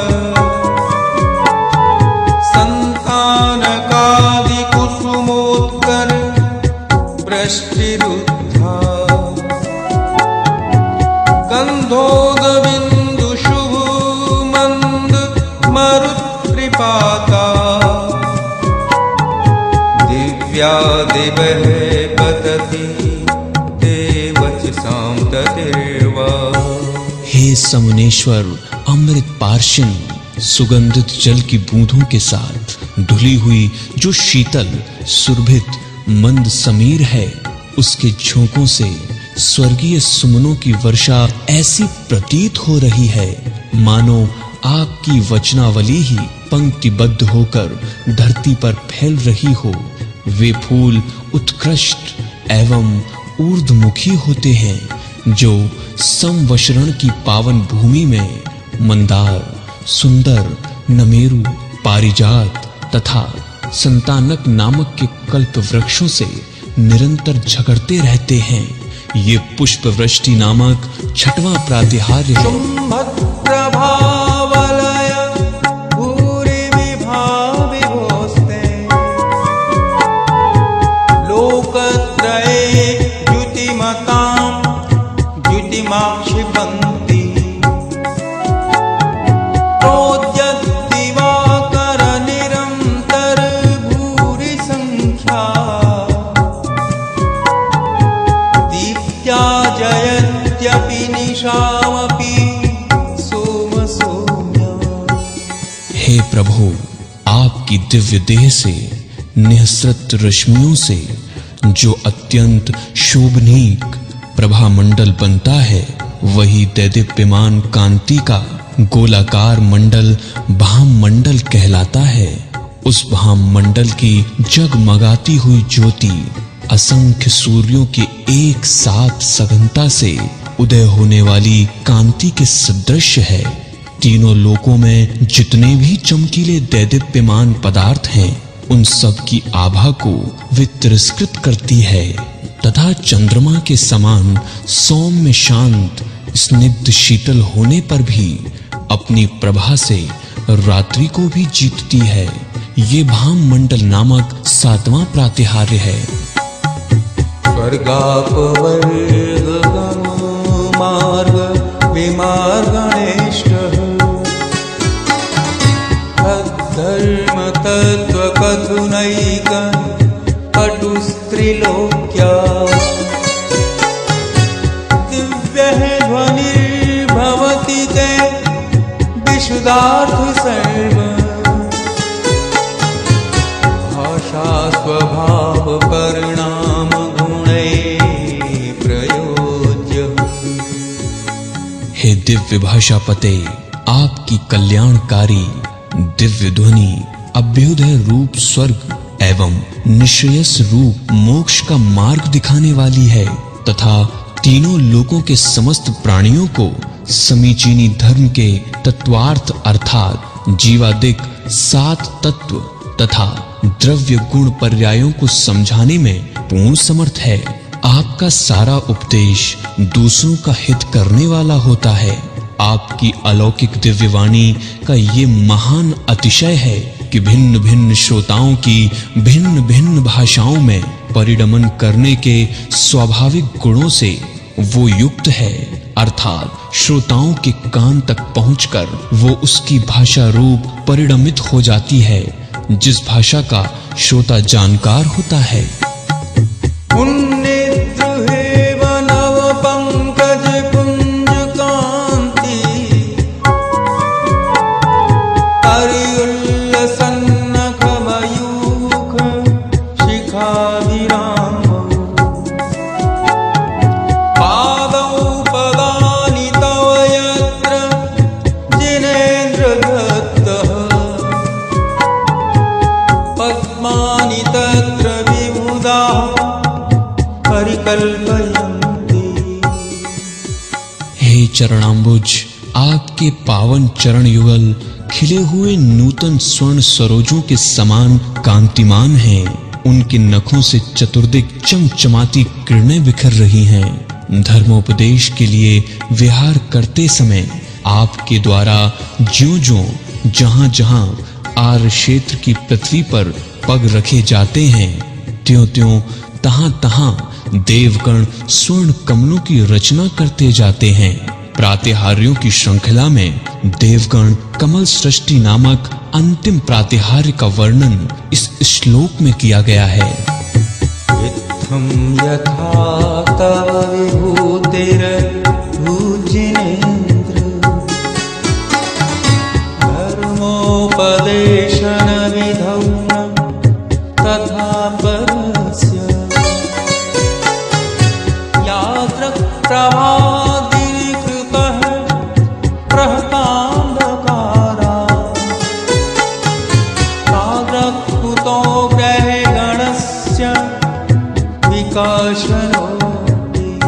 संतानकादि कुसुमोत्कर वृष्टिरुद्धा, गंधोदबिंदु शुभ मंद मरुत्रिपाता, दिव्यादिवः पतति देवचसां ततिर्वा। हे समुनेश्वर अमृत पार्षण, सुगंधित जल की बूंदों के साथ धुली हुई जो शीतल सुरभित मंद समीर है, उसके झोंकों से स्वर्गीय सुमनों की वर्षा ऐसी प्रतीत हो रही है मानो आपकी वचनावली ही पंक्तिबद्ध होकर धरती पर फैल रही हो। वे फूल उत्कृष्ट एवं ऊर्ध्वमुखी होते हैं जो संवशरण की पावन भूमि में मंदार, सुंदर, नमेरु, पारिजात तथा संतानक नामक के कल्प वृक्षों से निरंतर झगड़ते रहते हैं। ये पुष्प वृष्टि नामक 6वां प्रातिहार्य है। तो प्रभु, आपकी दिव्य देह से निःसृत रश्मियों से जो अत्यंत शोभनीक प्रभा मंडल बनता है, वही दैदीप्यमान कांति का गोलाकार मंडल भाम मंडल कहलाता है। उस भाम मंडल की जगमगाती हुई ज्योति असंख्य सूर्यों के एक साथ सघनता से उदय होने वाली कांति के सदृश है। तीनों लोकों में जितने भी चमकीले दैदीप्यमान पदार्थ हैं, उन सब की आभा को वे तिरस्कृत करती है तथा चंद्रमा के समान सौम्य शांत स्निग्ध शीतल होने पर भी अपनी प्रभा से रात्रि को भी जीतती है। ये भाम मंडल नामक 7वां प्रातिहार्य है। मार्ग विमार्गणेष्टः धर्म तत्व कथुनैक कटुस्त्रिलोक्या दिव्यः ध्वनिर्भवति ते विशुद्धार्थ सर्व भाषा स्वभाव परिणाम गुणै प्रयोज्य। हे दिव्य भाषापते, आपकी कल्याणकारी दिव्य ध्वनि अभ्युदय रूप स्वर्ग एवं निश्रेयस रूप मोक्ष का मार्ग दिखाने वाली है तथा तीनों लोकों के समस्त प्राणियों को समीचीनी धर्म के तत्वार्थ अर्थात जीवादिक 7 तत्व तथा द्रव्य गुण पर्यायों को समझाने में पूर्ण समर्थ है। आपका सारा उपदेश दूसरों का हित करने वाला होता है। आपकी अलौकिक दिव्यवाणी का ये महान अतिशय है कि भिन्न भिन्न श्रोताओं की भिन्न भिन्न भाषाओं में परिणमन करने के स्वाभाविक गुणों से वो युक्त है, अर्थात श्रोताओं के कान तक पहुंचकर वो उसकी भाषा रूप परिणमित हो जाती है, जिस भाषा का श्रोता जानकार होता है। हे चरणाम्बुज, आपके पावन चरण युगल खिले हुए नूतन स्वर्ण सरोजों के समान कांतिमान हैं। उनके नखों से चतुर्दिक चमचमाती किरणें बिखर रही हैं। धर्मोपदेश के लिए विहार करते समय आपके द्वारा ज्यों-ज्यों जहां-जहां आर्य क्षेत्र की पृथ्वी पर पग रखे जाते हैं, त्यों-त्यों तहां-तहां देवगण स्वर्ण कमलों की रचना करते जाते हैं। प्रातिहार्यों की श्रृंखला में देवगण कमल सृष्टि नामक अंतिम प्रातिहार्य का वर्णन इस श्लोक में किया गया है। इत्थं यथा तव विभूतिर्भुजिनेन्द्र धर्मोपदेशन विधौ तथा परस्य यात्र प्रभादिकृतः प्रहतान्धकारा तादृक्कुतो ग्रहगणस्य विकाशनोति।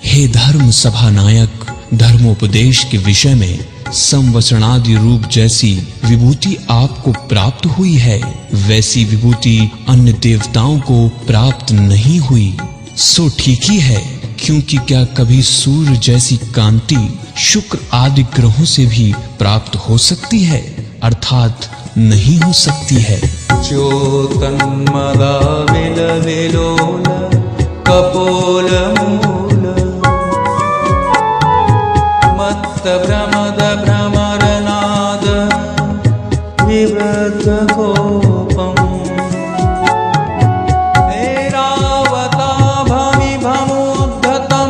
हे धर्म सभा नायक, धर्मोपदेश के विषय में संवसनादि रूप जैसी विभूति आपको प्राप्त हुई है, वैसी विभूति अन्य देवताओं को प्राप्त नहीं हुई। सो ठीक ही है, क्योंकि क्या कभी सूर्य जैसी कांति शुक्र आदि ग्रहों से भी प्राप्त हो सकती है? अर्थात नहीं हो सकती है। च्योतन्मदा विलविलोल कपोल मूल मत्त भ्रमद भ्रमरनाद विवृत कोपम् ऐरावता भमि भमुद्धतमापतन्तम्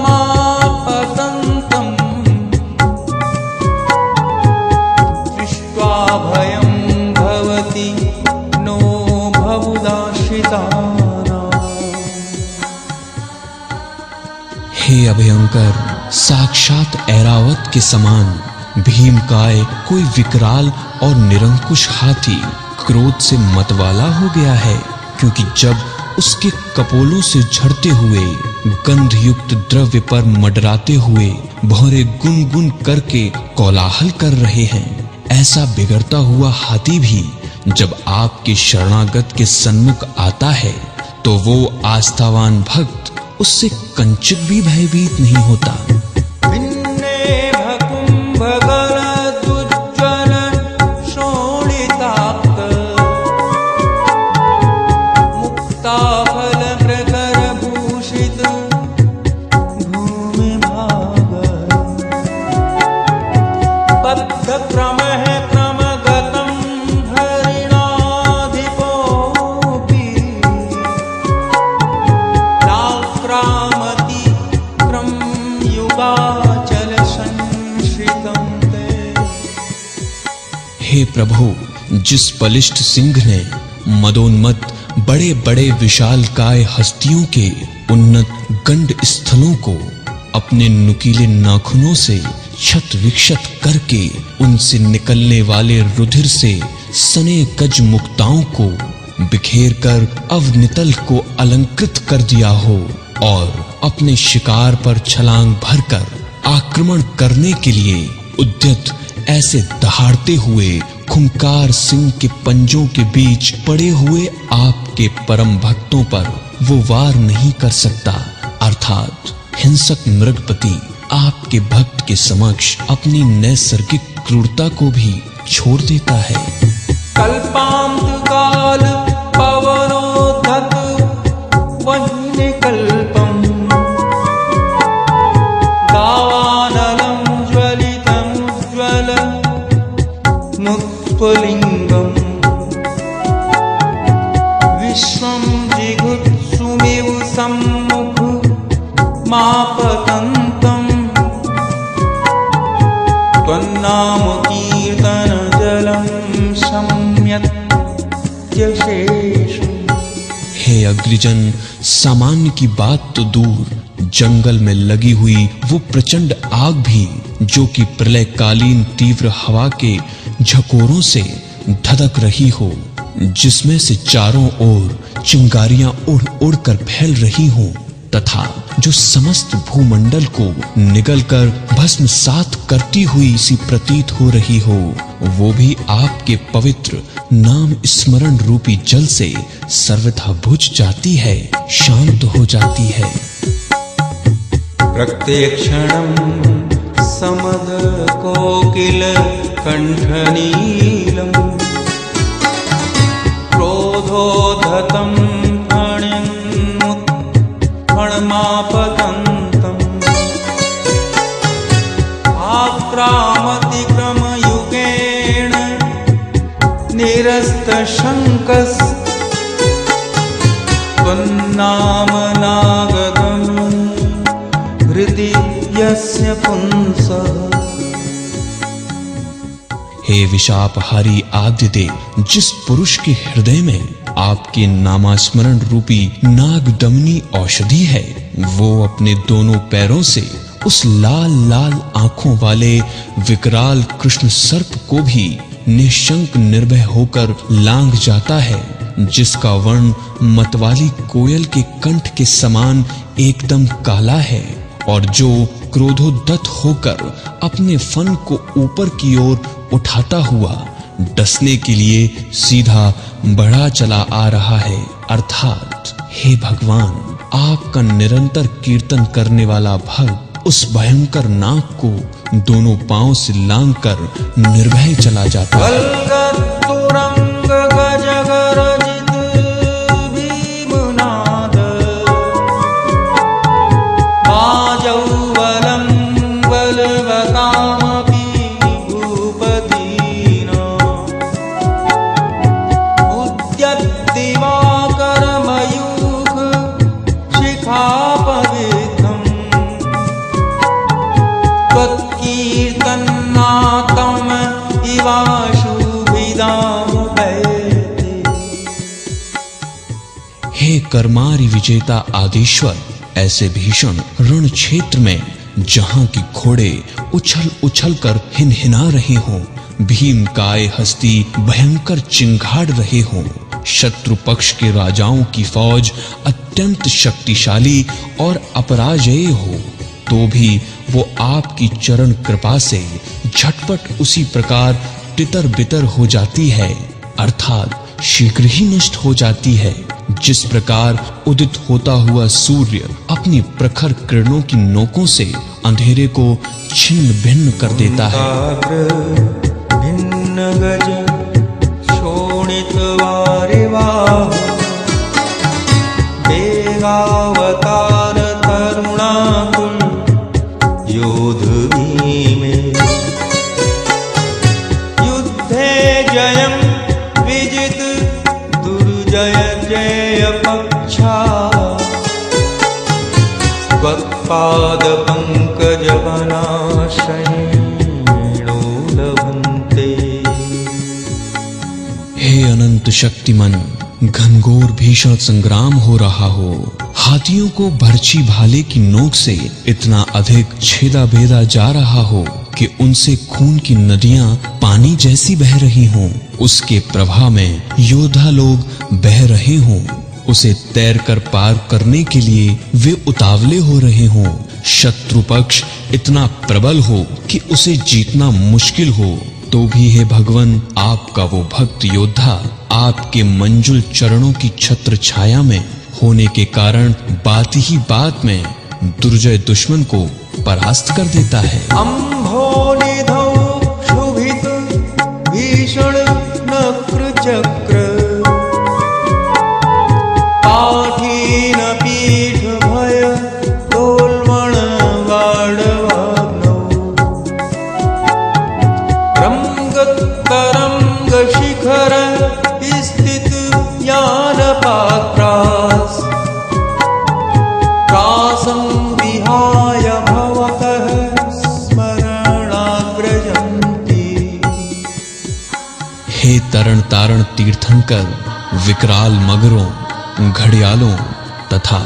हे अभयंकर, साक्षात ऐरावत के समान भीमकाय कोई विकराल और निरंकुश हाथी क्रोध से मतवाला हो गया है, क्योंकि जब उसके कपोलों से झड़ते हुए गंधयुक्त द्रव्य पर मडराते हुए भौरे गुनगुन करके कोलाहल कर रहे हैं, ऐसा बिगड़ता हुआ हाथी भी जब आपके शरणागत के सन्मुख आता है तो वो आस्थावान भक्त उससे कंचित भी भयभीत नहीं होता। हे प्रभु, जिस बलिष्ठ सिंह ने मदोन्मत्त बड़े बड़े विशालकाय हस्तियों के उन्नत गंड स्थलों को अपने नुकीले नाखूनों से क्षत विक्षत करके उनसे निकलने वाले रुधिर से सने गज मुक्ताओं को बिखेर कर अवनितल को अलंकृत कर दिया हो और अपने शिकार पर छलांग भरकर आक्रमण करने के लिए उद्यत ऐसे दहाड़ते हुए खूंखार सिंह के पंजों के बीच पड़े हुए आपके परम भक्तों पर वो वार नहीं कर सकता, अर्थात हिंसक मृगपति आपके भक्त के समक्ष अपनी नैसर्गिक क्रूरता को भी छोड़ देता है। कल्पांत काल पवनोद्धत वह्नि कल्पम दावानलं ज्वलितमुज्ज्वल मुत्स्फुलिंगम विश्वं जिगुत्सुमिव सम्मुख मापतन्तं त्वन्नाम कीर्तन जलं शम्यत् यशेषु। हे अग्रिजन, सामान्य की बात तो दूर, जंगल में लगी हुई वो प्रचंड आग भी जो कि प्रलयकालीन तीव्र हवा के झकोरों से धधक रही हो, जिसमें से चारों ओर चिंगारियां उड़ उड़ कर फैल रही हो तथा जो समस्त भूमंडल को निगलकर भस्मसात करती हुई सी प्रतीत हो रही हो, वो भी आपके पवित्र नाम स्मरण रूपी जल से सर्वथा बुझ जाती है, शांत हो जाती है। प्रत्यक्षणं समद कोकिल कंठनीलम क्रोधोद्धतं फणमापतन्तम् आक्रामति क्रमयुगेण निरस्तशङ्कस् त्वन्नाम नागतम् हृदि यस्य पुंसः। हे विशापहारी आदिदेव, जिस पुरुष के हृदय में आपके नामास्मरण रूपी नागदमनी औषधि है, वो अपने दोनों पैरों से उस लाल लाल आंखों वाले विकराल कृष्ण सर्प को भी निशंक निर्भय होकर लांघ जाता है, जिसका वर्ण मतवाली कोयल के कंठ के समान एकदम काला है और जो क्रोधोद्यत होकर अपने फन को ऊपर की ओर उठाता हुआ डसने के लिए सीधा बढ़ा चला आ रहा है, अर्थात हे भगवान, आपका निरंतर कीर्तन करने वाला भक्त उस भयंकर नाग को दोनों पांव से लांघकर निर्भय चला जाता है। हे कर्मारि विजेता आदिश्वर, ऐसे भीषण रण क्षेत्र में जहां की घोड़े उछल उछल कर हिनहिना रहे हों, भीमकाय हस्ती भयंकर चिंगाड़ रहे हों, शत्रु पक्ष के राजाओं की फौज अत्यंत शक्तिशाली और अपराजेय हो, तो भी वो आपकी चरण कृपा से झटपट उसी प्रकार तितर बितर हो जाती है, अर्थात शीघ्र ही नष्ट हो जाती है, जिस प्रकार उदित होता हुआ सूर्य अपनी प्रखर किरणों की नोकों से अंधेरे को छिन्न भिन्न कर देता है। भिन्न गज शोणित वारिवाह वेगावतार तरुणाकुल योध भीमे युद्धे जयं विजित दुर्जय जय पक्षा त्वत्पाद पंकज वनाश्रयेणो लभन्ते। हे अनंत शक्तिमान, घनघोर भीषण संग्राम हो रहा हो, हाथियों को बरछी भाले की नोक से इतना अधिक छेदा भेदा जा रहा हो कि उनसे खून की नदियां पानी जैसी बह रही हों, उसके प्रवाह में योद्धा लोग बह रहे हों, उसे तैरकर पार करने के लिए वे उतावले हो रहे हों, शत्रु पक्ष इतना प्रबल हो कि उसे जीतना मुश्किल हो, तो भी हे भगवान, आपका वो भक्त योद्धा आपके मंजुल चरणों की छत्र छाया में होने के कारण बात ही बात में दुर्जय दुश्मन को परास्त कर देता है। अम्भोनिधौ क्षुभित भीषण नक्र चक्र पाठीन पीठ भय तोलवण गाढवाग्नौ रंग शिखर स्थित यान पात्रास त्रासं विहाय भवतः स्मरणाग्रजन्ति। हे तरण तारण तीर्थंकर, विकराल मगरों, घड़ियालों तथा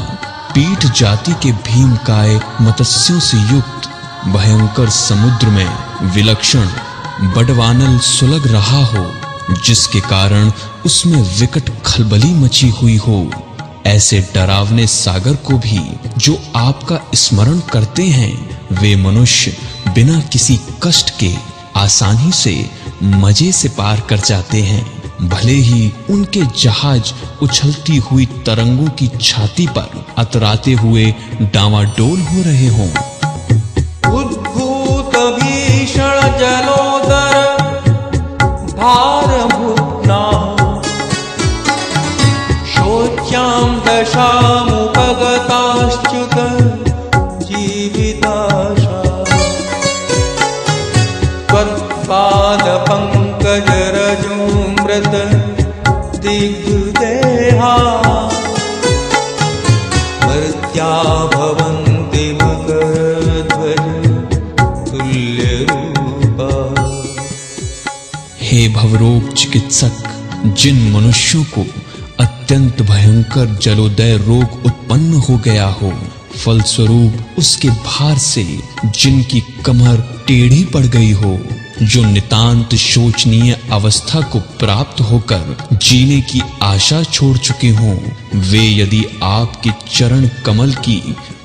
पीठ जाति के भीमकाय मत्स्यों से युक्त भयंकर समुद्र में विलक्षण बड़वानल सुलग रहा हो, जिसके कारण उसमें विकट खलबली मची हुई हो, ऐसे डरावने सागर को भी जो आपका स्मरण करते हैं, वे मनुष्य बिना किसी कष्ट के आसानी से मजे से पार कर जाते हैं, भले ही उनके जहाज उछलती हुई तरंगों की छाती पर अतराते हुए डावाडोल हो रहे हों। उद्भूत भीषण जलोदर भारभूतना शोच्यां दशामुपगताश्च्युत जीविताशा त्वत्पाद पंकज रजोमृत दिग्देहा मर्त्या भवन्ति मकरध्वज तुल्यरूपा। हे भवरोग चिकित्सक, जिन मनुष्यों को अत्यंत भयंकर जलोदय रोग उत्पन्न हो गया हो, फलस्वरूप उसके भार से जिनकी कमर टेढ़ी पड़ गई हो, जो नितांत शोचनीय अवस्था को प्राप्त होकर जीने की आशा छोड़ चुके हों, वे यदि आपके चरण कमल की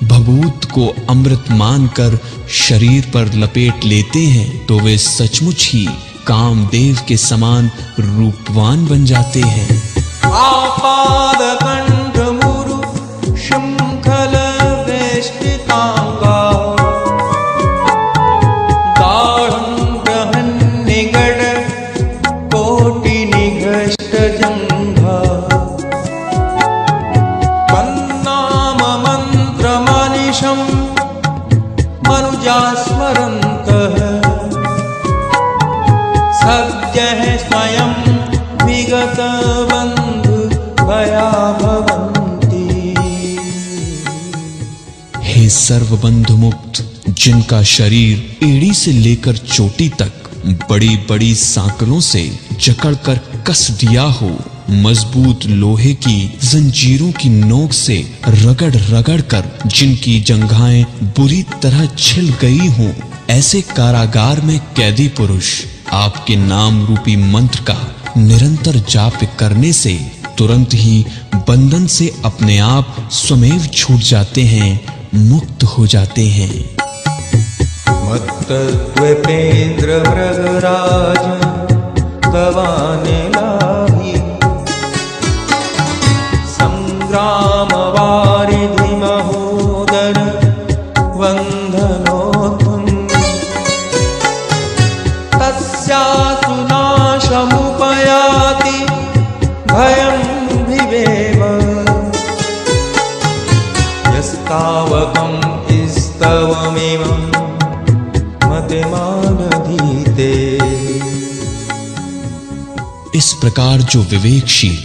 भभूत को अमृत मानकर शरीर पर लपेट लेते हैं, तो वे सचमुच ही कामदेव के समान रूपवान बन जाते हैं। आपाद कंठ मुरु शृंखल वेष्टितांगा गाढ़ं बृहन्निगड कोटि निघष्ट जंघा तन्नाम मंत्र मानिशं मनुजा स्मरन्तः सद्यः स्वयं विगत बंधु भया भवन्ति। हे सर्वबंधु मुक्त, जिनका शरीर एड़ी से लेकर चोटी तक बड़ी बड़ी सांकलों से जकड़कर कस दिया हो, मजबूत लोहे की जंजीरों की नोक से रगड़ कर जिनकी जंघाएं बुरी तरह छिल गई हों, ऐसे कारागार में कैदी पुरुष आपके नाम रूपी मंत्र का निरंतर जाप करने से तुरंत ही बंधन से अपने आप स्वमेव छूट जाते हैं, मुक्त हो जाते हैं। मत्तत्वेन्द्र मृगराज गवाने लाही, संग्राम वारिधि महोदर वंदनोत्तम, तस्यासु नाशमुपयाति भयं विवेव, यस्तावकं स्तवमेवं मतिमानधीते। इस प्रकार जो विवेकशील,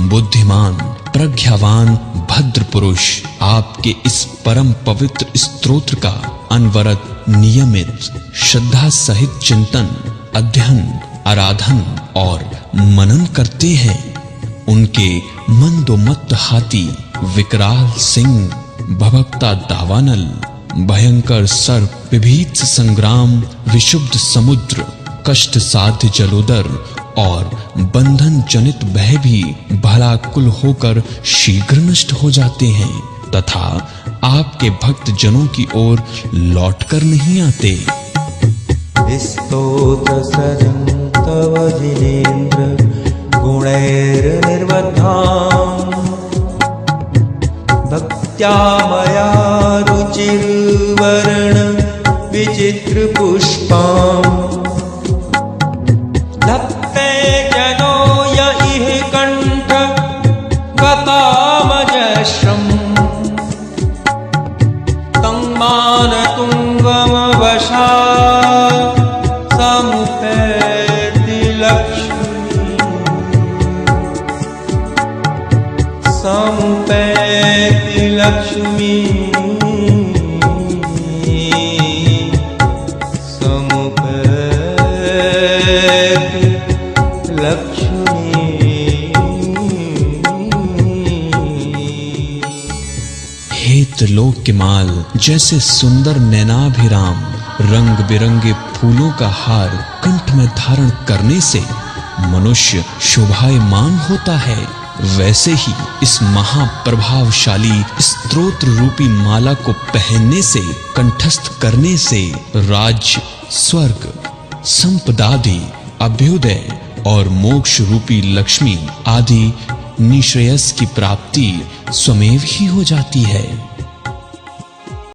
बुद्धिमान, प्रज्ञावान भद्र पुरुष आपके इस परम पवित्र स्तोत्र का अनवरत नियमित श्रद्धा सहित चिंतन, अध्ययन, आराधन और मनन करते हैं, उनके मंदोमत्त हाथी विकराल सिंह, भभकता दावानल, भयंकर सर्प, विभीत्स संग्राम, विशुद्ध समुद्र, कष्ट साध्य जलोदर और बंधन जनित भय भी भलाकुल होकर शीघ्र नष्ट हो जाते हैं तथा आपके भक्त जनों की ओर लौटकर नहीं आते। स्तोत्र सजं तव जिनेन्द्र गुणैर्निर्वधाम्, भक्त्या मया रुचिर्वर्ण विचित्र पुष्पाम्, धत्ते जनो य इह कंठ गतामजश्रम्, तं मानतुङ्गमवशा समुपैति लक्ष्मी, समुपैति लक्ष्मी, त्रिलोक के माल जैसे सुंदर नैनाभिराम रंग बिरंगे फूलों का हार कंठ में धारण करने से मनुष्य शोभायमान होता है, वैसे ही इस महाप्रभावशाली स्तोत्र रूपी माला को पहनने से, कंठस्थ करने से राज्य, स्वर्ग, संपदादि, अभ्युदय और मोक्ष रूपी लक्ष्मी आदि निश्रेयस की प्राप्ति स्वमेव ही हो जाती है।